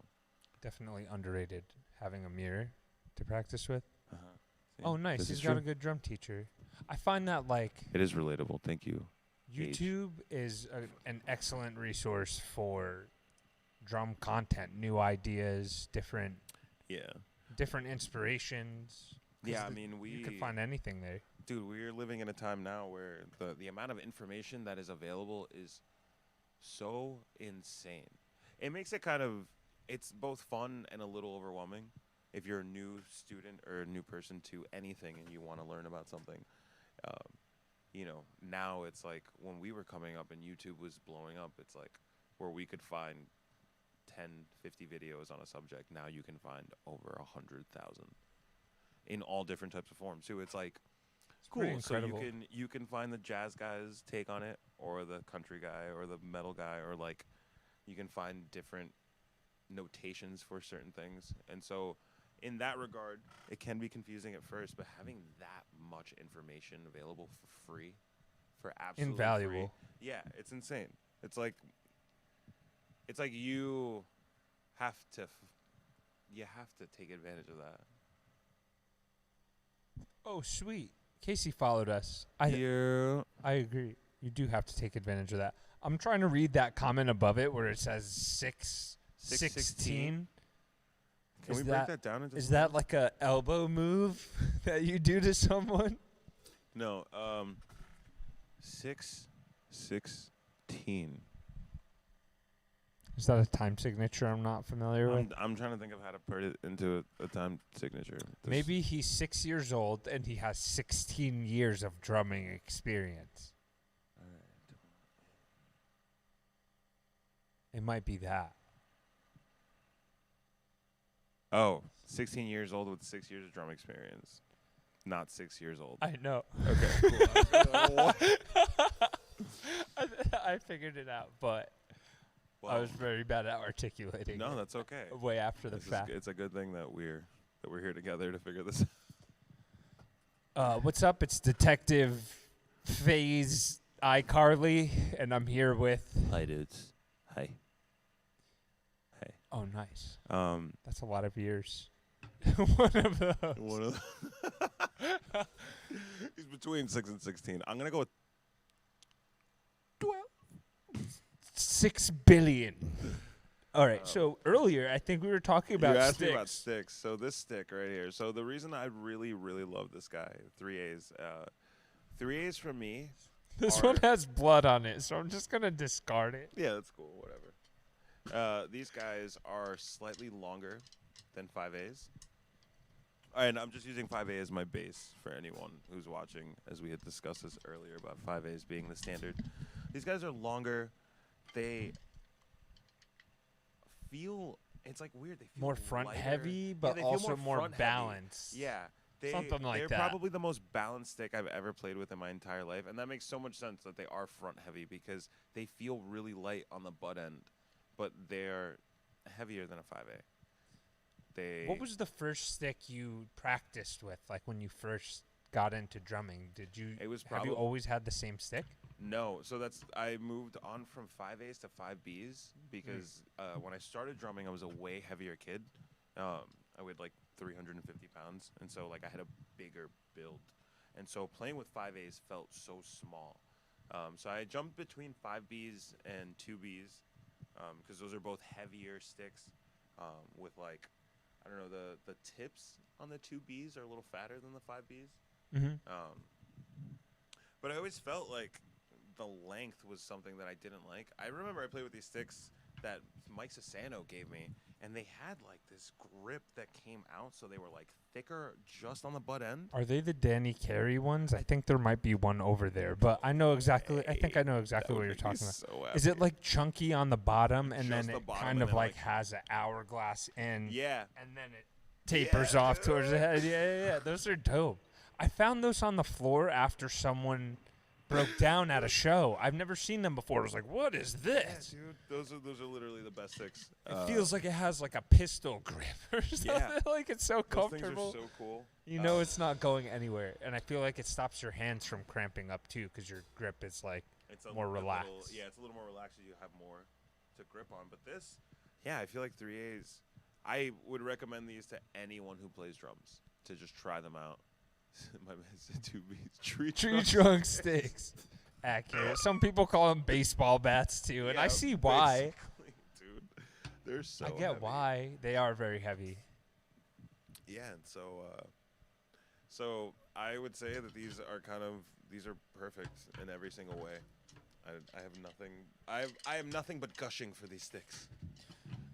Definitely underrated having a mirror to practice with. See, Oh, nice. this He's is got true. a good drum teacher. I find that like It is relatable. Thank you. Gage. YouTube is an excellent resource for drum content, new ideas, different Yeah. inspirations. 'Cause Yeah, I mean, you could find anything there. dude, we're living in a time now where the amount of information that is available is so insane. It makes it it's both fun and a little overwhelming if you're a new student or a new person to anything and you want to learn about something. You know, now it's like when we were coming up and YouTube was blowing up, it's like where we could find 10, 50 videos on a subject. Now you can find over 100,000 in all different types of forms too. It's like It's pretty cool. So incredible. you can find the jazz guy's take on it, or the country guy, or the metal guy, or like you can find different notations for certain things. And so in that regard, it can be confusing at first, but having that much information available for free, for absolutely Invaluable. free, yeah, it's insane. It's like you have to take advantage of that. Oh, sweet. Casey followed us. I agree. You do have to take advantage of that. I'm trying to read that comment above it where it says 616. Can we break that down into Is something? that like a elbow move that you do to someone? No, 616. Is that a time signature I'm not familiar with? I'm trying to think of how to put it into a time signature. Maybe he's 6 years old and he has 16 years of drumming experience. It might be that. Oh, 16 years old with 6 years of drum experience. not 6 years old. I know. Okay, cool. I was gonna be like, what? I figured it out, but I Well, was very bad at articulating. no, it that's okay. way after the This is fact. it's a good thing that we're here together to figure this out. What's up? It's Detective FaZe iCarly, and I'm here with. Hi, dudes. Hi. Hey. Oh, nice. Um, That's a lot of years. One of those. one of he's between 6 and 16. I'm gonna go with 12. 6 billion. All right. So earlier, I think we were talking about you asked sticks. me about sticks. So this stick right here. So the reason I really, really love this guy, 3As. 3As for me. This are- one has blood on it, so I'm just gonna discard it. Yeah, that's cool. Whatever. These guys are slightly longer than 5As. And I'm just using 5A as my base for anyone who's watching, as we had discussed this earlier about 5As being the standard. These guys are longer. They feel, it's like weird. They feel More front lighter. heavy, Yeah, but they feel also more front heavy. balanced. Yeah. Something like they're that. probably the most balanced stick I've ever played with in my entire life. And that makes so much sense that they are front heavy because they feel really light on the butt end, but they're heavier than a 5A. What was the first stick you practiced with, like when you first got into drumming? It was have you always had the same stick? No, so I moved on from 5As to 5Bs because when I started drumming, I was a way heavier kid. I weighed like 350 pounds, and so like I had a bigger build, and so playing with 5As felt so small. So I jumped between 5Bs and 2Bs because those are both heavier sticks with like, I don't know, the tips on the 2Bs are a little fatter than the 5Bs. Mm-hmm. But I always felt like the length was something that I didn't like. I remember I played with these sticks that Mike Sassano gave me, and they had like this grip that came out, so they were like thicker just on the butt end. Are they the Danny Carey ones? I think there might be one over there, but I know exactly. I think I know exactly what you're talking about. So Is it like chunky on the bottom, and Just then the it bottom, kind and of then, like like- has an hourglass end, Yeah. and then it tapers Yeah, off towards the dude. head? Yeah. Those are dope. I found those on the floor after someone broke down at a show. I've never seen them before. I was like, "What is Yeah, this?" dude. Those are literally the best sticks. It feels like it has like a pistol grip or something. Yeah. Like it's so those comfortable. things are so cool. You know it's not going anywhere, and I feel like it stops your hands from cramping up too, because your grip is like It's a more little- relaxed. Yeah, it's a little more relaxed. You have more to grip on. But this, yeah, I feel like 3As. I would recommend these to anyone who plays drums to just try them out. My man said 2Bs. Tree trunk sticks. Accurate. Some people call them baseball bats too, and I Yeah, see why. basically, dude. They're so I get heavy. why they are very heavy. Yeah, and so I would say that these are perfect in every single way. I have nothing. I am nothing but gushing for these sticks.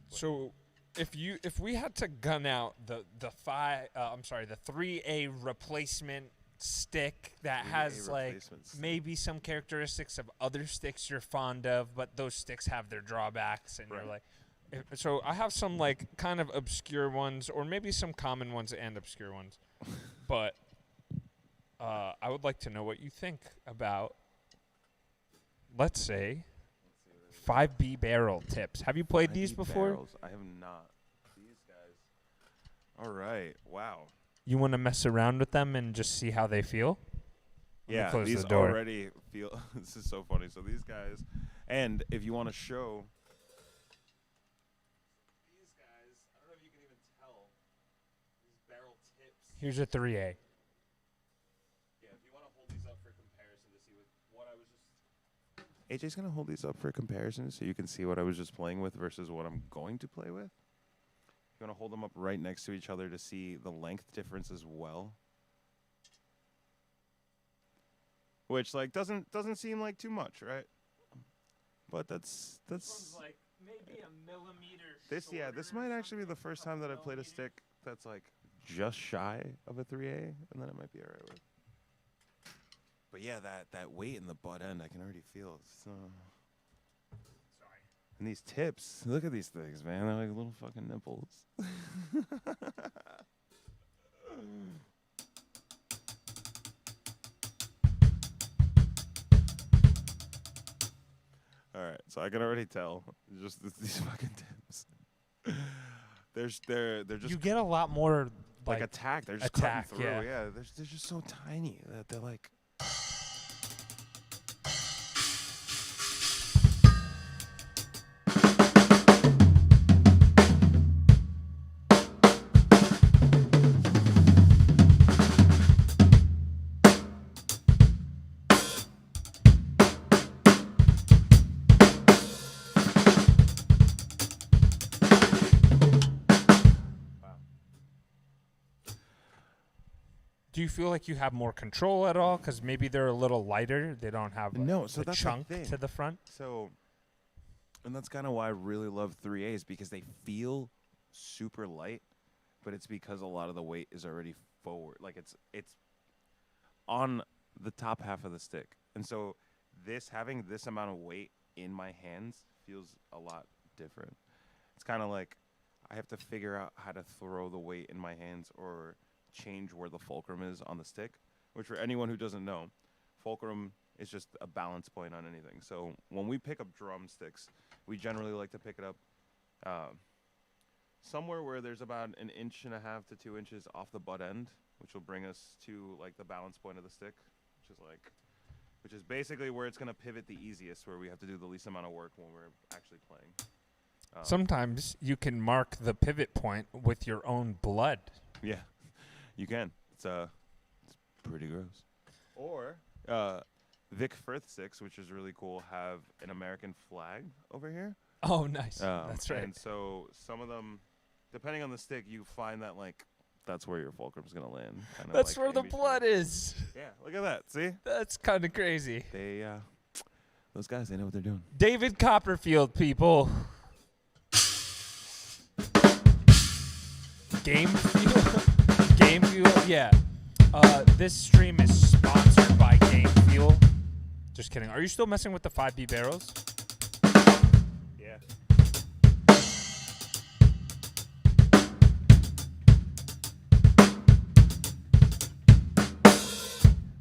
So, if we had to gun out the 3A replacement stick that 3A has like replacement stick. maybe some characteristics of other sticks you're fond of, but those sticks have their drawbacks, and you're Right. like. So I have some like kind of obscure ones, or maybe some common ones and obscure ones, but I would like to know what you think about, let's say, 5B barrel tips. Have you played these 5B before? barrels? I have not. These guys. All right. Wow. You want to mess around with them and just see how they feel? Let me Yeah, close these the door. already feel. This is so funny. So these guys, and if you want to show. These guys, I don't know if you can even tell. These barrel tips. Here's a 3A. Yeah, if you want to hold these up for comparison to see what I was just. AJ's gonna hold these up for comparison so you can see what I was just playing with versus what I'm going to play with. You want to hold them up right next to each other to see the length difference as well. Which like doesn't seem like too much, right? But that's like maybe a millimeter. this might actually be the first time that I've played a stick that's like just shy of a 3A, and then it might be alright with. But yeah, that weight in the butt end, I can already feel. Sorry. And these tips, look at these things, man. They're like little fucking nipples. So I can already tell. Just these fucking Tims. they're just You get a lot more like attack. They're just attack, cutting through. yeah. Yeah, they're just so tiny that they're like. Do you feel like you have more control at all? Because maybe they're a little lighter. They don't have No, so the that's the chunk thing. to the front. So, and that's kind of why I really love 3As, because they feel super light, but it's because a lot of the weight is already forward. Like it's on the top half of the stick. And so having this amount of weight in my hands feels a lot different. It's kind of like I have to figure out how to throw the weight in my hands or change where the fulcrum is on the stick, which for anyone who doesn't know, fulcrum is just a balance point on anything. So when we pick up drumsticks, we generally like to pick it up somewhere where there's about 1.5 inches to 2 inches off the butt end, which will bring us to like the balance point of the stick, which is basically where it's going to pivot the easiest, where we have to do the least amount of work when we're actually playing. Sometimes you can mark the pivot point with your own blood. Yeah, you can. It's pretty gross. Or Vic Firth sticks, which is really cool, have an American flag over here. Oh, nice. That's right. And so some of them, depending on the stick, you find that like that's where your fulcrum's gonna land. That's like where in the between. blood is. Yeah, look at that. See? That's kind of crazy. They those guys, they know what they're doing. David Copperfield, people. Game Fuel? Game Fuel? Yeah. This stream is sponsored by Game Fuel. Just kidding. Are you still messing with the 5B barrels? Yeah.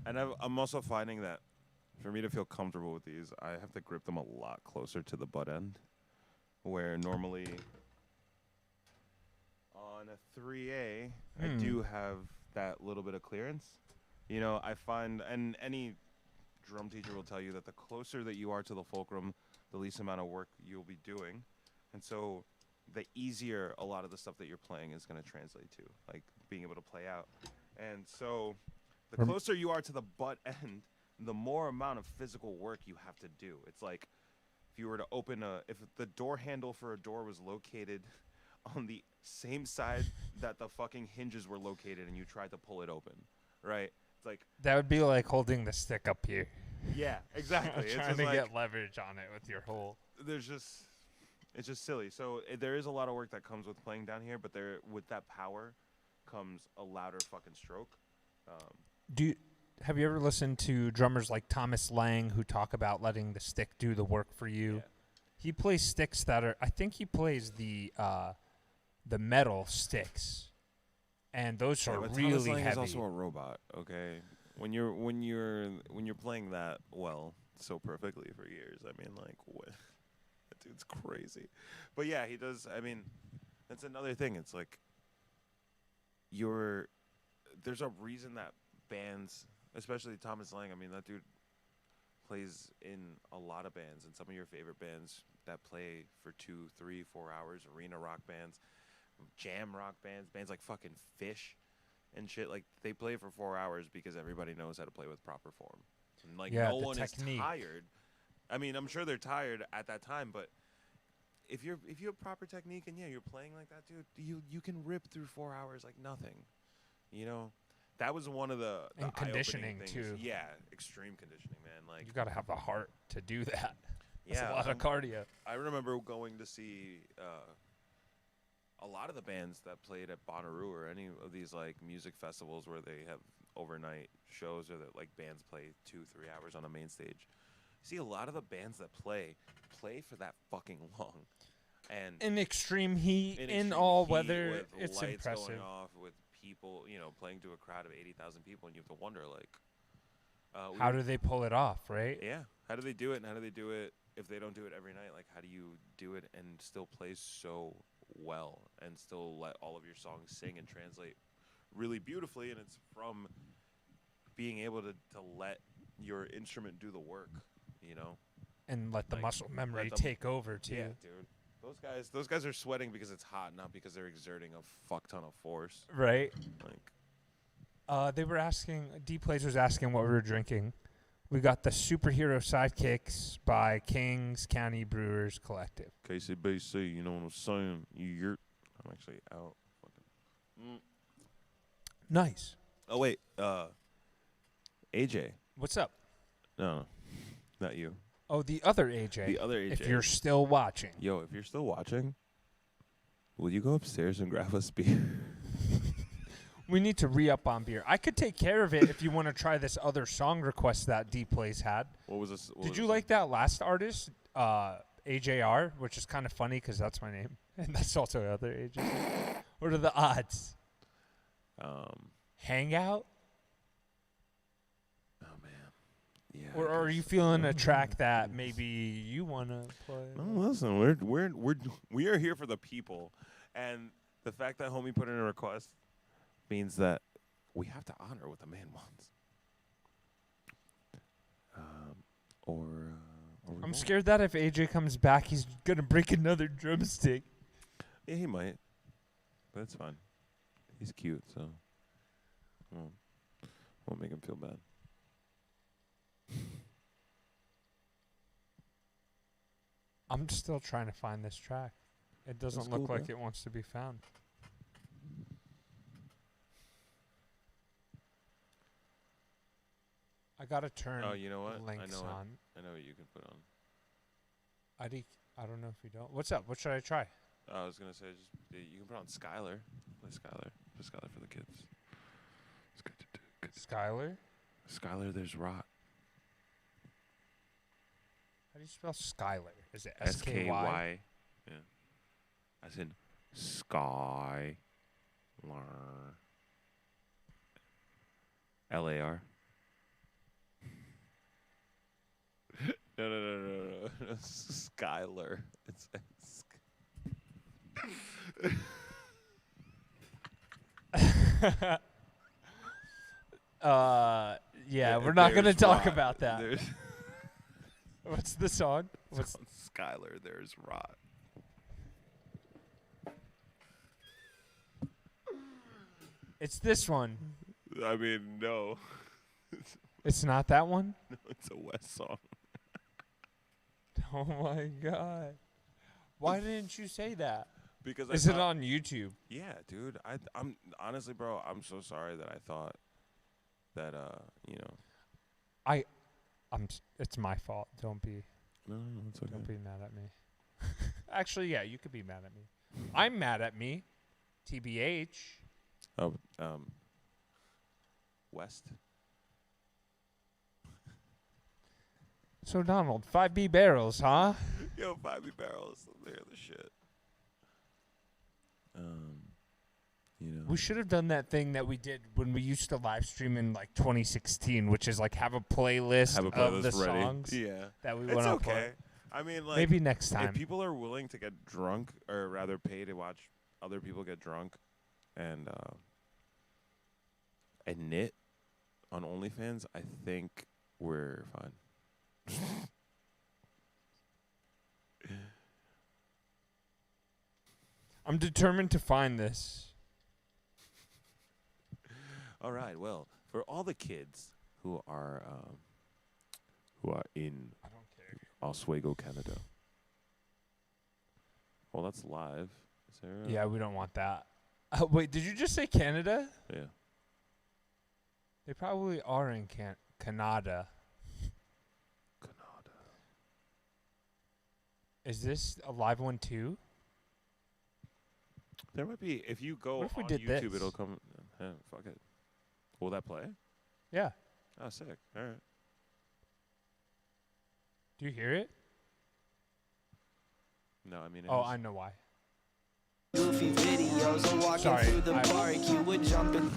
And I'm also finding that for me to feel comfortable with these, I have to grip them a lot closer to the butt end, where normally on a 3A, I do have that little bit of clearance. You know, I find, and any drum teacher will tell you that the closer that you are to the fulcrum, the least amount of work you'll be doing. And so the easier a lot of the stuff that you're playing is going to translate to, like being able to play out. And so the closer you are to the butt end, the more amount of physical work you have to do. It's like if you were to if the door handle for a door was located on the same side that the fucking hinges were located and you tried to pull it open, right? It's like that would be like holding the stick up here. Yeah, exactly. It's Trying just to like, get leverage on it with your whole. It's just silly. So there is a lot of work that comes with playing down here, but with that power comes a louder fucking stroke. Have you ever listened to drummers like Thomas Lang who talk about letting the stick do the work for you? Yeah. He plays sticks that are. I think he plays the metal sticks, and those are but really Thomas Lang heavy. is also a robot. Okay, when you're playing that well so perfectly for years, I mean, like what? That dude's crazy. But yeah, he does. I mean, that's another thing. It's like there's a reason that bands, especially Thomas Lang, I mean, that dude plays in a lot of bands, and some of your favorite bands that play for 2, 3, 4 hours, arena rock bands, jam rock bands like fucking Fish and shit, like they play for 4 hours because everybody knows how to play with proper form. And like no one technique. Is tired. I mean, I'm sure they're tired at that time, but if you have proper technique and you're playing like that, dude, you can rip through 4 hours like nothing. You know? That was one of the and conditioning things. too. Yeah, extreme conditioning, man. Like you got to have the heart to do that. That's yeah, a lot of cardio. I remember going to see a lot of the bands that played at Bonnaroo or any of these like music festivals where they have overnight shows or that like bands play 2-3 hours on a main stage. See a lot of the bands that play for that fucking long, and in extreme heat, in all weather, with it's lights impressive. Going off with people, playing to a crowd of 80,000 people, and you have to wonder like, how do they pull it off, right? Yeah, how do they do it, and how do they do it if they don't do it every night, like how do you do it and still play so well and still let all of your songs sing and translate really beautifully? And it's from being able to let your instrument do the work, you know? And let the Like, muscle memory let them- take over too. Yeah, dude. Those guys are sweating because it's hot, not because they're exerting a fuck ton of force. Right. Like, They were asking. D-Plays was asking what we were drinking. We got the Superhero Sidekicks by Kings County Brewers Collective. KCBC, you know what I'm saying? I'm actually out. Fucking. Nice. Oh wait, AJ. What's up? No, not you. Oh, the other AJ. The other AJ. If you're still watching. Yo, if you're still watching, will you go upstairs and grab us beer? We need to re-up on beer. I could take care of it if you want to try this other song request that D-Plays had. What was this? Did you like that last artist, AJR, which is kind of funny because that's my name. And that's also other AJ. What are the odds? Hangout? Oh, man. Yeah. Or are you feeling a track that maybe you want to play? No, listen, we are here for the people. And the fact that Homey put in a request means that we have to honor what the man wants. Or we I'm won't. scared that if AJ comes back, he's going to break another drumstick. Yeah, he might. But it's fine. He's cute, so won't make him feel bad. I'm still trying to find this track. It doesn't That's look cool, like bro. it wants to be found. I gotta turn Oh, you know what? links on. I know what you can put on. I don't know if you don't. What's up? What should I try? I was gonna say you can put on Skylar. Play Skylar. Play Skylar for the kids. It's good to do. Good to Skylar? Skylar, there's Rot. How do you spell Skylar? Is it SKY. SKY? Yeah. As in Sky. LAR. No. Skylar. It's yeah, we're not gonna there's talk Rot. about that. There's What's the song? it's on Skylar. There's Rot. It's this one. I mean, no. It's not that one? No, it's a West song. Oh my god. Why didn't you say that? Because Is it on YouTube? Yeah, dude. I'm honestly, bro. I'm so sorry that I thought that you know. It's my fault. Don't be No, it's okay. Don't be mad at me. Actually, yeah, you could be mad at me. I'm mad at me. TBH. Oh, West. So Donald, 5B barrels, huh? Yo, 5B barrels. They're the shit. You know. We should have done that thing that we did when we used to live stream in like 2016, which is like have a playlist, Have a playlist of the ready. songs Yeah. that we It's want to okay. play. I mean, like, Maybe next time. if people are willing to get drunk, or rather pay to watch other people get drunk, and knit on OnlyFans, I think we're fine. I'm determined to find this. All right. Well, for all the kids who are in I don't care. Oswego, Canada. Well, that's live. Is there? Yeah, we don't want that. Wait, did you just say Canada? Yeah. They probably are in Canada. Canada. Is this a live one too? There might be. If you go What if we on did YouTube, this? it'll come. Fuck it. Will that play? Yeah. Oh, sick. All right. Do you hear it? No, I mean. Oh, I know why. Goofy videos of walking Sorry, through the I- park, you would jump in.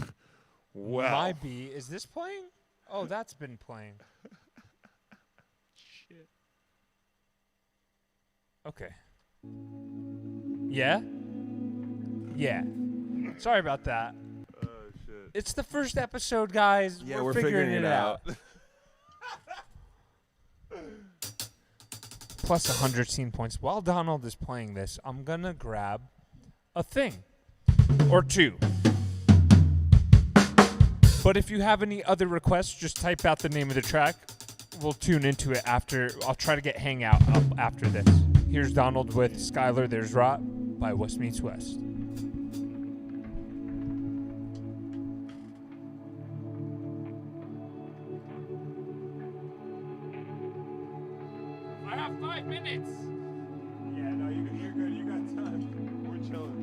Wow. My B, is this playing? Oh, that's been playing. Shit. Okay. Yeah? Yeah. Sorry about that. Oh shit. It's the first episode, guys. Yeah, we're figuring it out. Plus 100 scene points. While Donald is playing this, I'm going to grab a thing or two. But if you have any other requests, just type out the name of the track. We'll tune into it after. I'll try to get Hangout up after this. Here's Donald with Skylar, There's Rot by West Meets West. I have 5 minutes. Yeah, no, you're good. You got time. We're chilling.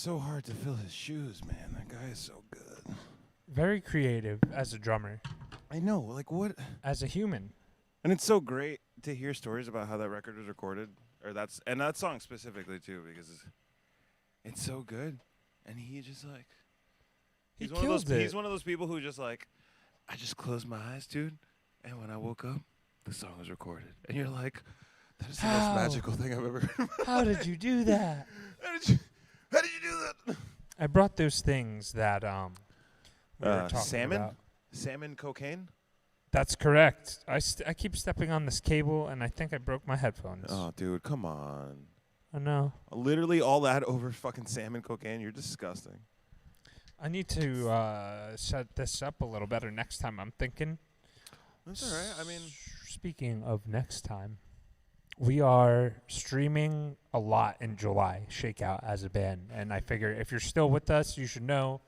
so hard to fill his shoes, man. That guy is so good. Very creative as a drummer, I know, like what? as a human. And it's so great to hear stories about how that record was recorded, or that song specifically too, because it's so good. And he just like He one of those, killed it. He's one of those people who just like, I just closed my eyes, dude, and when I woke up, the song was recorded, and you're like, that is the most How? magical thing I've ever heard. How did you do that? How did you do that? I brought those things that we were talking salmon? about. Salmon cocaine? That's correct. I keep stepping on this cable, and I think I broke my headphones. Oh, dude, come on. I know. Literally all that over fucking salmon cocaine? You're disgusting. I need to set this up a little better next time, I'm thinking. That's all right. I mean, Speaking of next time, we are streaming a lot in July, Shakeout as a band. And I figure if you're still with us, you should know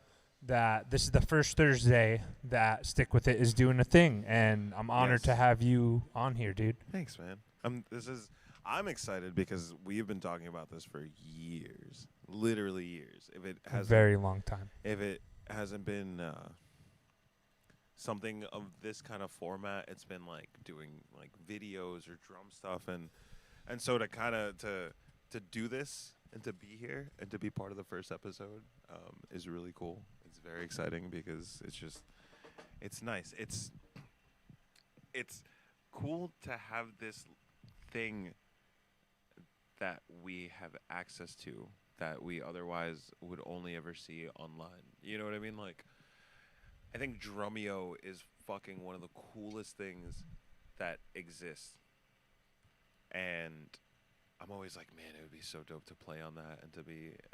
that this is the first Thursday that Stick With It is doing a thing. And I'm honored Yes. to have you on here, dude. thanks, man. I'm excited because we've been talking about this for years, literally years. If it A hasn't, very long time. if it hasn't been something of this kind of format, it's been like doing like videos or drum stuff, and so to kind of to do this and to be here and to be part of the first episode is really cool. It's very exciting because it's nice. It's cool to have this thing that we have access to that we otherwise would only ever see online. You know what I mean? Like, I think Drumeo is fucking one of the coolest things that exists. And I'm always like, man, it would be so dope to play on that and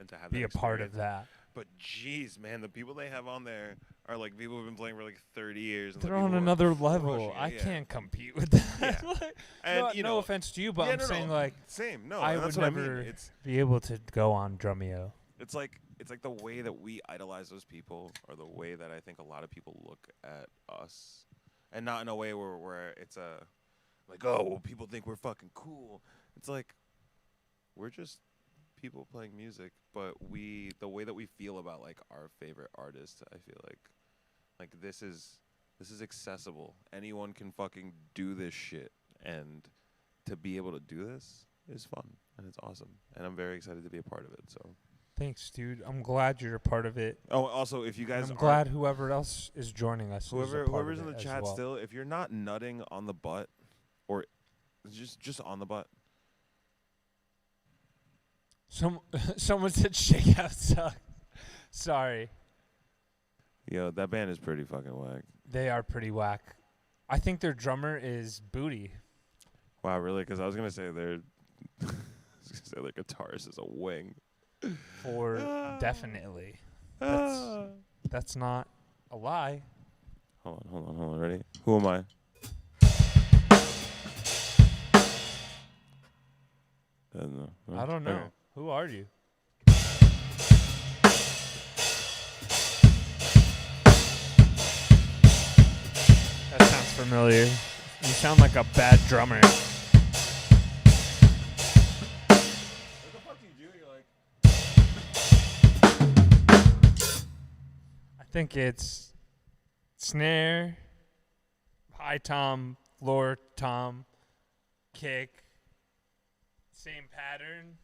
to have Be that a part of experience. that. But jeez, man, the people they have on there are like people who've been playing for like 30 years. And the They're people on who are another level. crushing it, I yeah. can't compete with that. Yeah. Like, And no, you no know, offense to you, but yeah, I'm no, saying no. like Same. No, I and that's would what never I mean. It's be able to go on Drumeo. It's like the way that we idolize those people, or the way that I think a lot of people look at us, and not in a way where it's a like, oh, well, people think we're fucking cool. It's like we're just people playing music, but the way that we feel about like our favorite artists, I feel like this is accessible. Anyone can fucking do this shit, and to be able to do this is fun and it's awesome, and I'm very excited to be a part of it. So. Thanks, dude. I'm glad you're a part of it. Oh, also, if you guys I'm are glad whoever else is joining us. is a part whoever's of in the it as chat well. still, if you're not nutting on the butt, or just on the butt, Someone said Shakeout sucked. Sorry. yo, that band is pretty fucking whack. They are pretty whack. I think their drummer is Booty. Wow, really? Because I was gonna say their guitarist is a wing. For definitely. That's not a lie. Hold on. Ready? Who am I? I don't know. Okay. Who are you? That sounds familiar. You sound like a bad drummer. What the fuck do you do? You're like. I think it's snare, high tom, floor tom, kick, same pattern.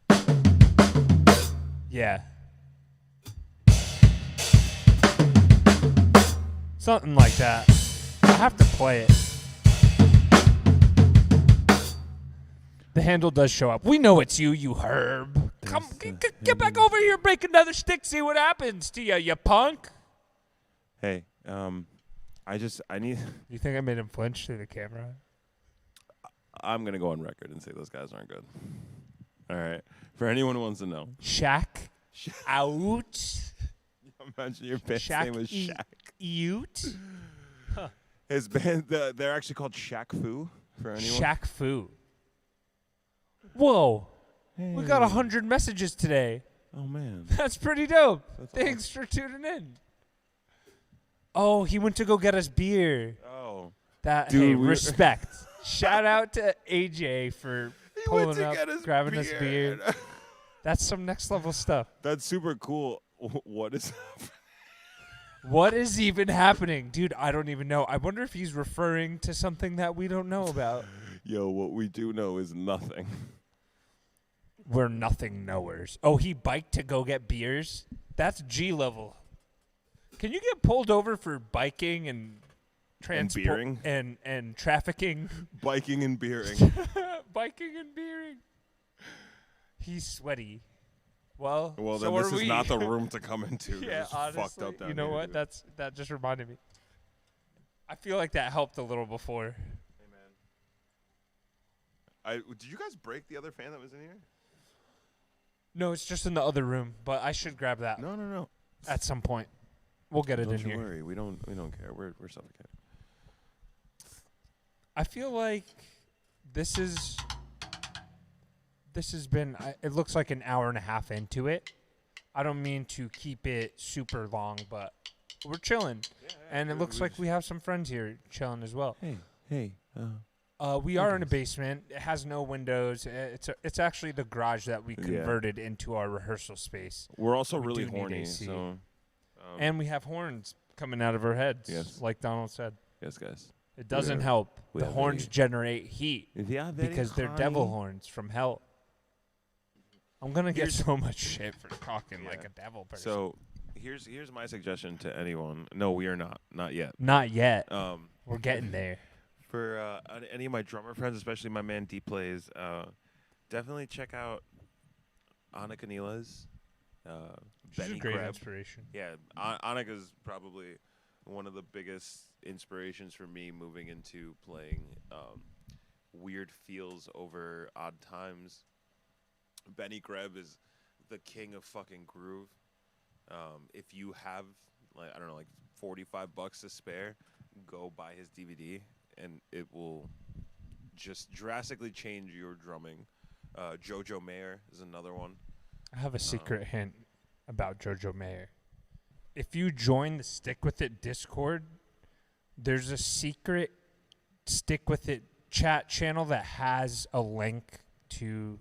Yeah. Something like that. I have to play it. The handle does show up. We know it's you, you herb. Come, get back over here, break another stick, see what happens to you, you punk. Hey, I need. You think I made him flinch to the camera? I'm gonna go on record and say those guys aren't good. All right. For anyone who wants to know, Shaq out. imagine your band's Shaq name was E- Shaq. Ute. His band, they're actually called Shaq Fu. For anyone. Shaq Fu. Whoa. We got 100 messages today. Oh man. That's pretty dope. That's Thanks for tuning in. Oh, he went to go get us beer. Oh. That Dude, hey, we were- respect. Shout out to AJ for He pulling went to up, get us grabbing us beer. That's some next level stuff. That's super cool. What is What is even happening? Dude, I don't even know. I wonder if he's referring to something that we don't know about. Yo, what we do know is nothing. We're nothing knowers. Oh, he biked to go get beers? That's G level. Can you get pulled over for biking and transport beering? and trafficking? Biking and beering. Biking and beering. He's sweaty. Well, Well, so then this are is we. not the room to come into. 'cause Yeah, it's honestly. fucked up down You know here, what? dude. That just reminded me. I feel like that helped a little before. Hey, man. Did you guys break the other fan that was in here? No, it's just in the other room, but I should grab that No. at some point. We'll get it Don't in you here. worry. We don't care. We're suffocating. I feel like this has been. It looks like an hour and a half into it. I don't mean to keep it super long, but we're chilling, and it looks like we have some friends here chilling as well. Hey. We are in a basement. It has no windows. It's actually the garage that we converted into our rehearsal space. We're also We really do need horny, AC. so. And we have horns coming out of our heads, Yes. like Donald said. Yes, guys. It doesn't are- help. we The are horns very- generate heat Yeah, because they're devil horns from hell. I'm going to get so much shit for talking like Yeah. a devil person. So, here's my suggestion to anyone. No, we are not yet. Not yet. We're getting there. For any of my drummer friends, especially my man D Plays, definitely check out Anna Canila's. She's Benny a great Kreb. inspiration. Yeah, Annika's probably one of the biggest inspirations for me moving into playing weird feels over odd times. Benny Kreb is the king of fucking groove. If you have like $45 to spare, go buy his DVD and it will just drastically change your drumming. Jojo Mayer is another one. I have a secret hint about Jojo Mayer. If you join the Stick With It Discord, there's a secret Stick With It chat channel that has a link to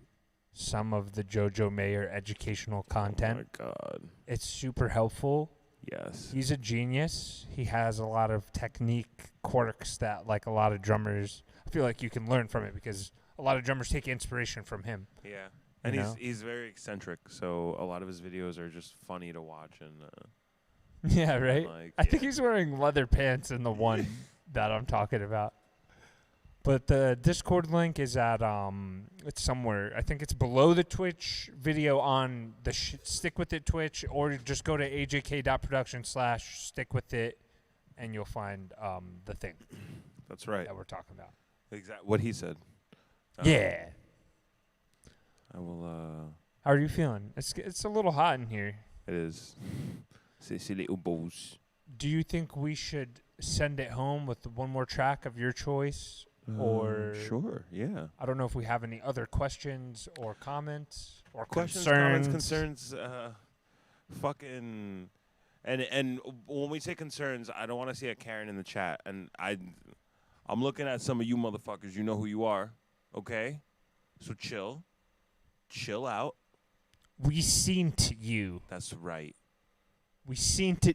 some of the Jojo Mayer educational content. Oh my God. It's super helpful. Yes. He's a genius. He has a lot of technique quirks that like a lot of drummers, I feel like you can learn from it because a lot of drummers take inspiration from him. Yeah. And You know? he's very eccentric, so a lot of his videos are just funny to watch and Yeah, right? like, I think he's wearing leather pants in the one that I'm talking about. But the Discord link is at it's somewhere. I think it's below the Twitch video on the Stick With It Twitch, or just go to ajk.production/stickwithit, and you'll find the thing That's right. that we're talking about. Exactly what he said. Yeah. I will How are you feeling? It's a little hot in here. it is. C'est les ubos. Do you think we should send it home with one more track of your choice? Or sure, yeah. I don't know if we have any other questions or comments or Questions, concerns. comments, concerns, fucking and when we say concerns, I don't want to see a Karen in the chat, and I'm looking at some of you motherfuckers. You know who you are, okay? So chill out. We seen you. That's right, We seen you.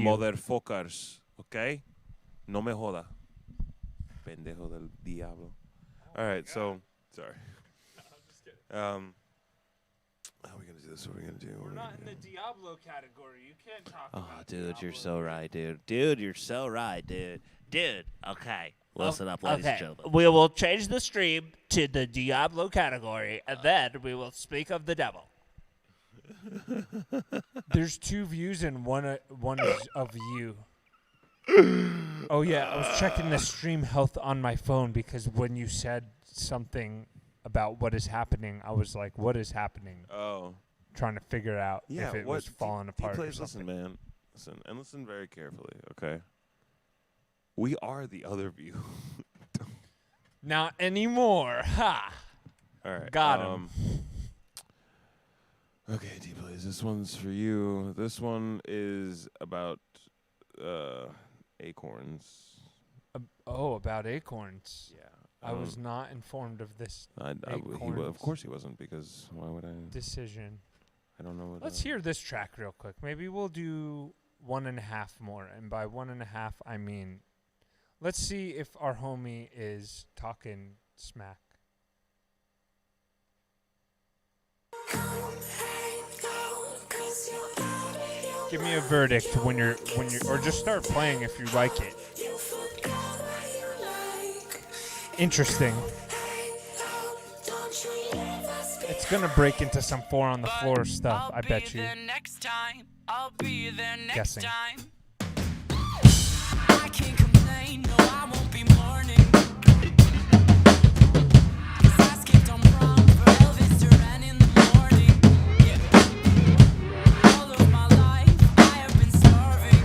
motherfuckers. Okay, no me joda, pendejo del diablo. All right, so sorry. How are we gonna do this? What are we gonna do? We're not in the Diablo category. You can't talk Oh, about dude, Diablo. you're so right, dude. Dude, you're so right, dude. Dude, okay. Listen up, ladies and gentlemen. We will change the stream to the Diablo category, and then we will speak of the devil. There's 2 views and one is of you. Oh yeah, I was checking the stream health on my phone because when you said something about what is happening, I was like, "What is happening?" Oh. Trying to figure out Yeah, if it what was falling apart or Plays, something. listen, man. Listen, and listen very carefully, okay? We are the other view. Not anymore. Ha! All right. Got him. Okay, D-Plays, this one's for you. This one is about acorns. Oh, about acorns. Yeah. I was not informed of this Of course he wasn't, because why would I? decision. I don't know what. Let's hear this track real quick. Maybe we'll do 1.5 more. And by 1.5, I mean, let's see if our homie is talking smack. Give me a verdict when you're, or just start playing if you like it. Interesting. It's gonna break into some 4 on the floor stuff, I bet you. Guessing. I can't complain, no, I won't be mourning. 'Cause I skipped on prom for Elvis Duran in the morning. Yeah. All of my life, I have been starving.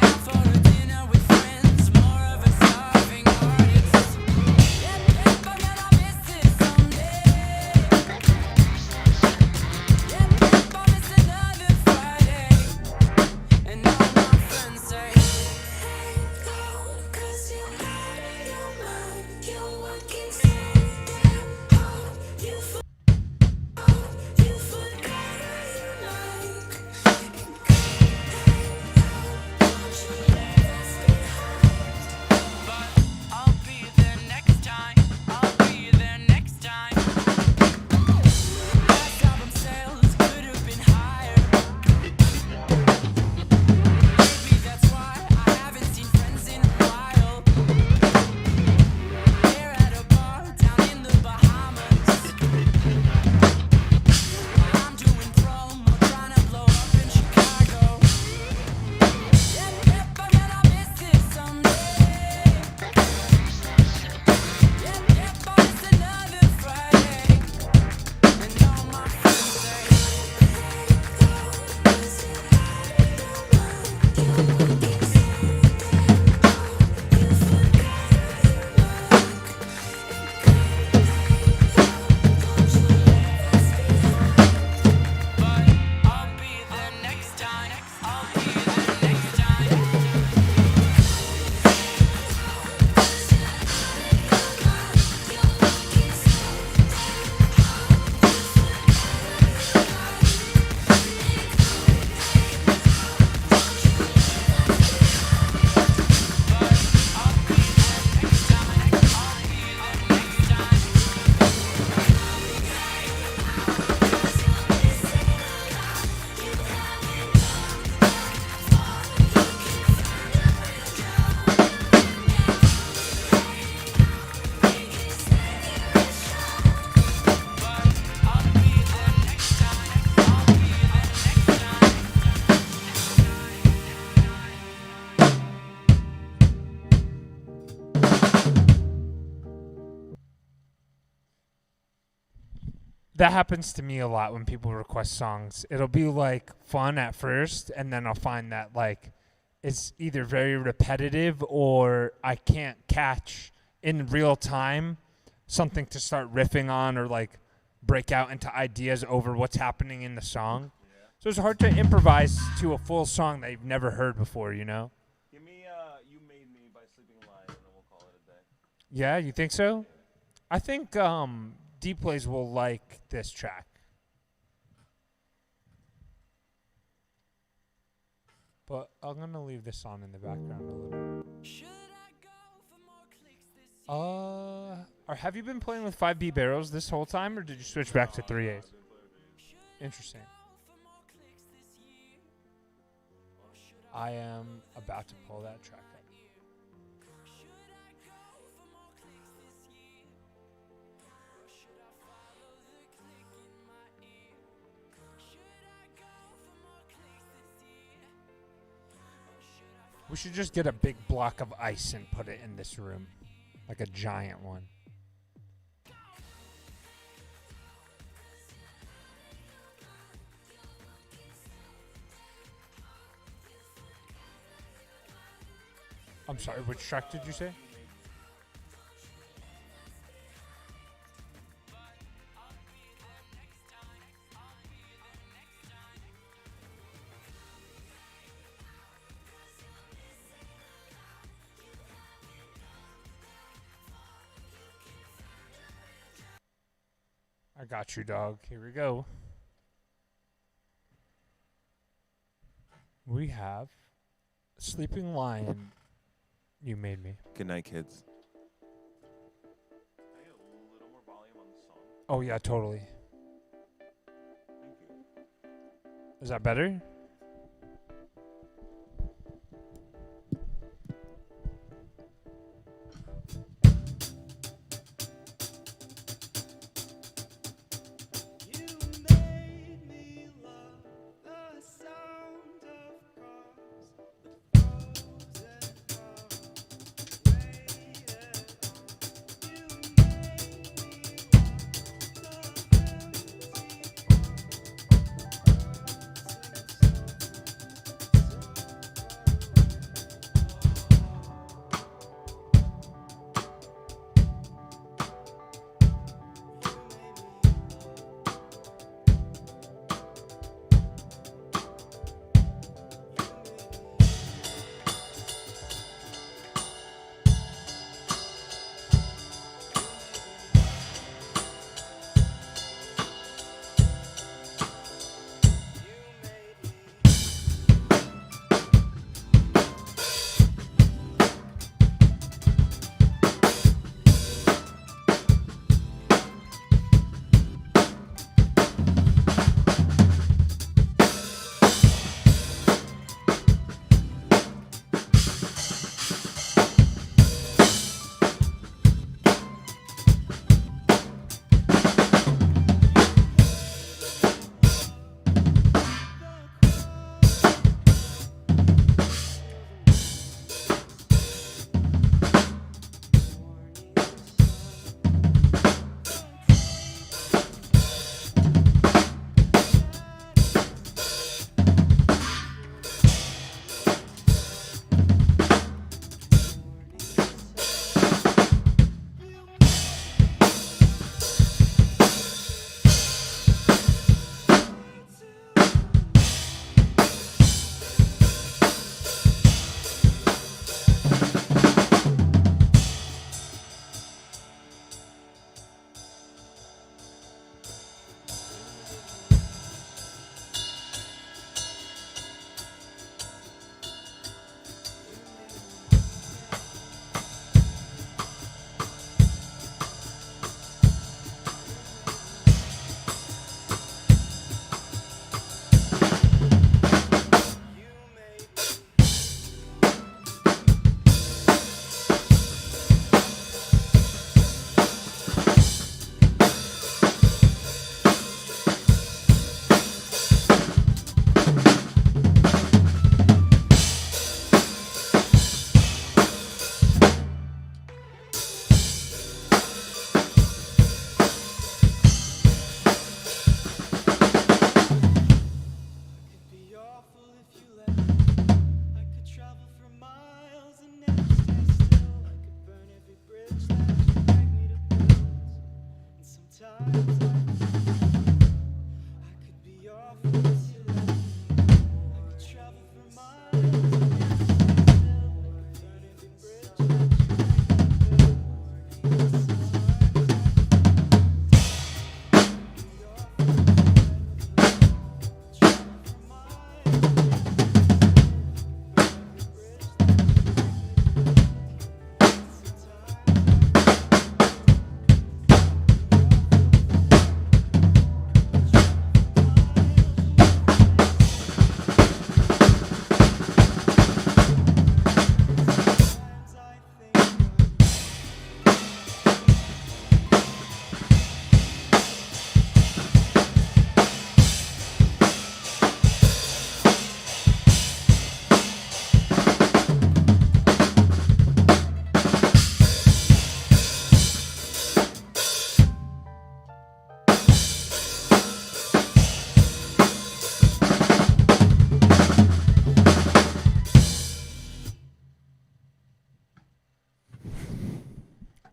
Now for a dinner with friends, more of a starving artist. Yep, but man, I miss it someday. Yep, I miss another Friday. And all my friends say, hey, go, 'cause you're out of your mind. You're working so hard. You forgot how you like. Don't you leave us behind. But I'll be there next time. I'll be there next time. Last album sales could have been higher. Maybe that's why I haven't seen friends in a while. They're at a bar down in the Bahamas. I'm doing promo, trying to blow up in Chicago. Yep, but man, I miss it someday. Yep, I miss another Friday. And all my friends say, hey, go, 'cause you're out of your mind. You're working so hard. You forgot how you like. Don't you leave us behind. But I'll be there next time. I'll be there next time. You're working so That happens to me a lot when people request songs. It'll be like fun at first, and then I'll find that like it's either very repetitive or I can't catch in real time something to start riffing on or like break out into ideas over what's happening in the song. So it's hard to improvise to a full song that you've never heard before, you know? Give me "You Made Me" by Sleeping Lion, and then we'll call it a day. Yeah, you think so? I think D-Plays will like this track. But I'm going to leave this on in the background a little. Should I go for more clicks this year? Have you been playing with 5B barrels this whole time, or did you switch back to 3As? Interesting. I am about to pull that track up. We should just get a big block of ice and put it in this room. Like a giant one. I'm sorry, which track did you say? got you, dog. Here we go. We have Sleeping Lion. You made me. Good night, kids. Oh, yeah, totally. Is that better?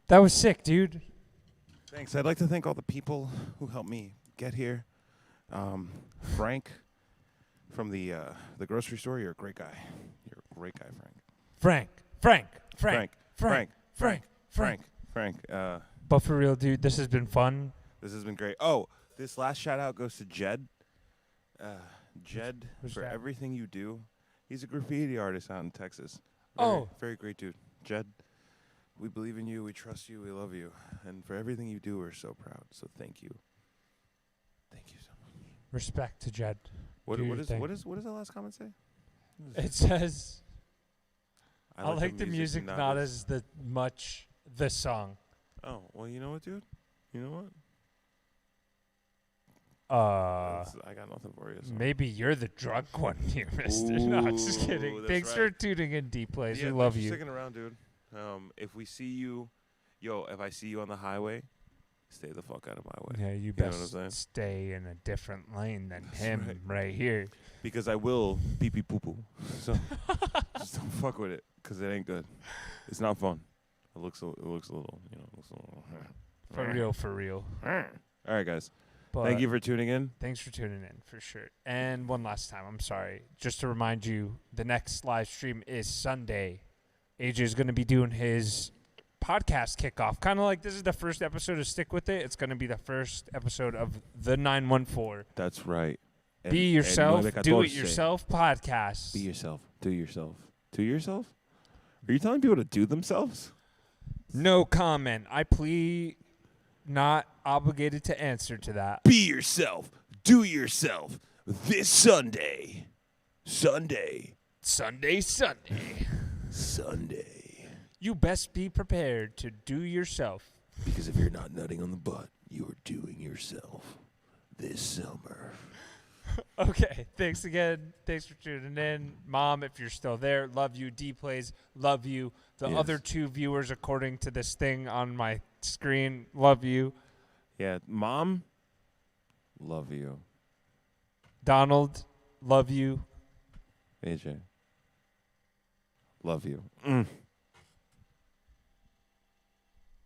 That was sick, dude. Thanks. I'd like to thank all the people who helped me get here. Frank from the grocery store, you're a great guy. You're a great guy, Frank. Frank. Frank. But for real, dude, this has been fun. This has been great. Oh, this last shout out goes to Jed. Jed, Who's for that? everything you do. He's a graffiti artist out in Texas. Oh. Very great dude. Jed, we believe in you. We trust you. We love you. And for everything you do, we're so proud. So thank you. Thank you so much. Respect to Jed. What Do your does thing. that last comment say? It says, I like like the music, not as the song. Oh, well, you know what, dude? You know what? I got nothing for you. So. Maybe you're the drunk one here, mister. No, just Ooh, kidding. that's Thanks right. for tuning in, D-Plays. Yeah, we love thanks for you. sticking around, dude. If we see you, if I see you on the highway, stay the fuck out of my way. Yeah, you know what I'm best saying? stay in a different lane than That's him right here. Because I will pee pee poo poo. So just don't fuck with it, because it ain't good. It's not fun. It looks a little, For real. All right, guys. But Thank you for tuning in. Thanks for tuning in, for sure. And one last time, I'm sorry. Just to remind you, the next live stream is Sunday. AJ is going to be doing his podcast kickoff. Kind of like this is the first episode of Stick With It. It's going to be the first episode of the 914. That's right. Be yourself, do it yourself podcast. Be yourself. Do yourself. Do yourself? Are you telling people to do themselves? No comment. I plead not obligated to answer to that. Be yourself. Do yourself. This Sunday. Sunday. You best be prepared to do yourself. Because if you're not nutting on the butt, you're doing yourself this summer. Okay, thanks again. Thanks for tuning in. Mom, if you're still there, love you. D-Plays, love you. The Yes. other two viewers, according to this thing on my screen, love you. Yeah, Mom, love you. Donald, love you. AJ, love you.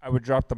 I would drop the mic.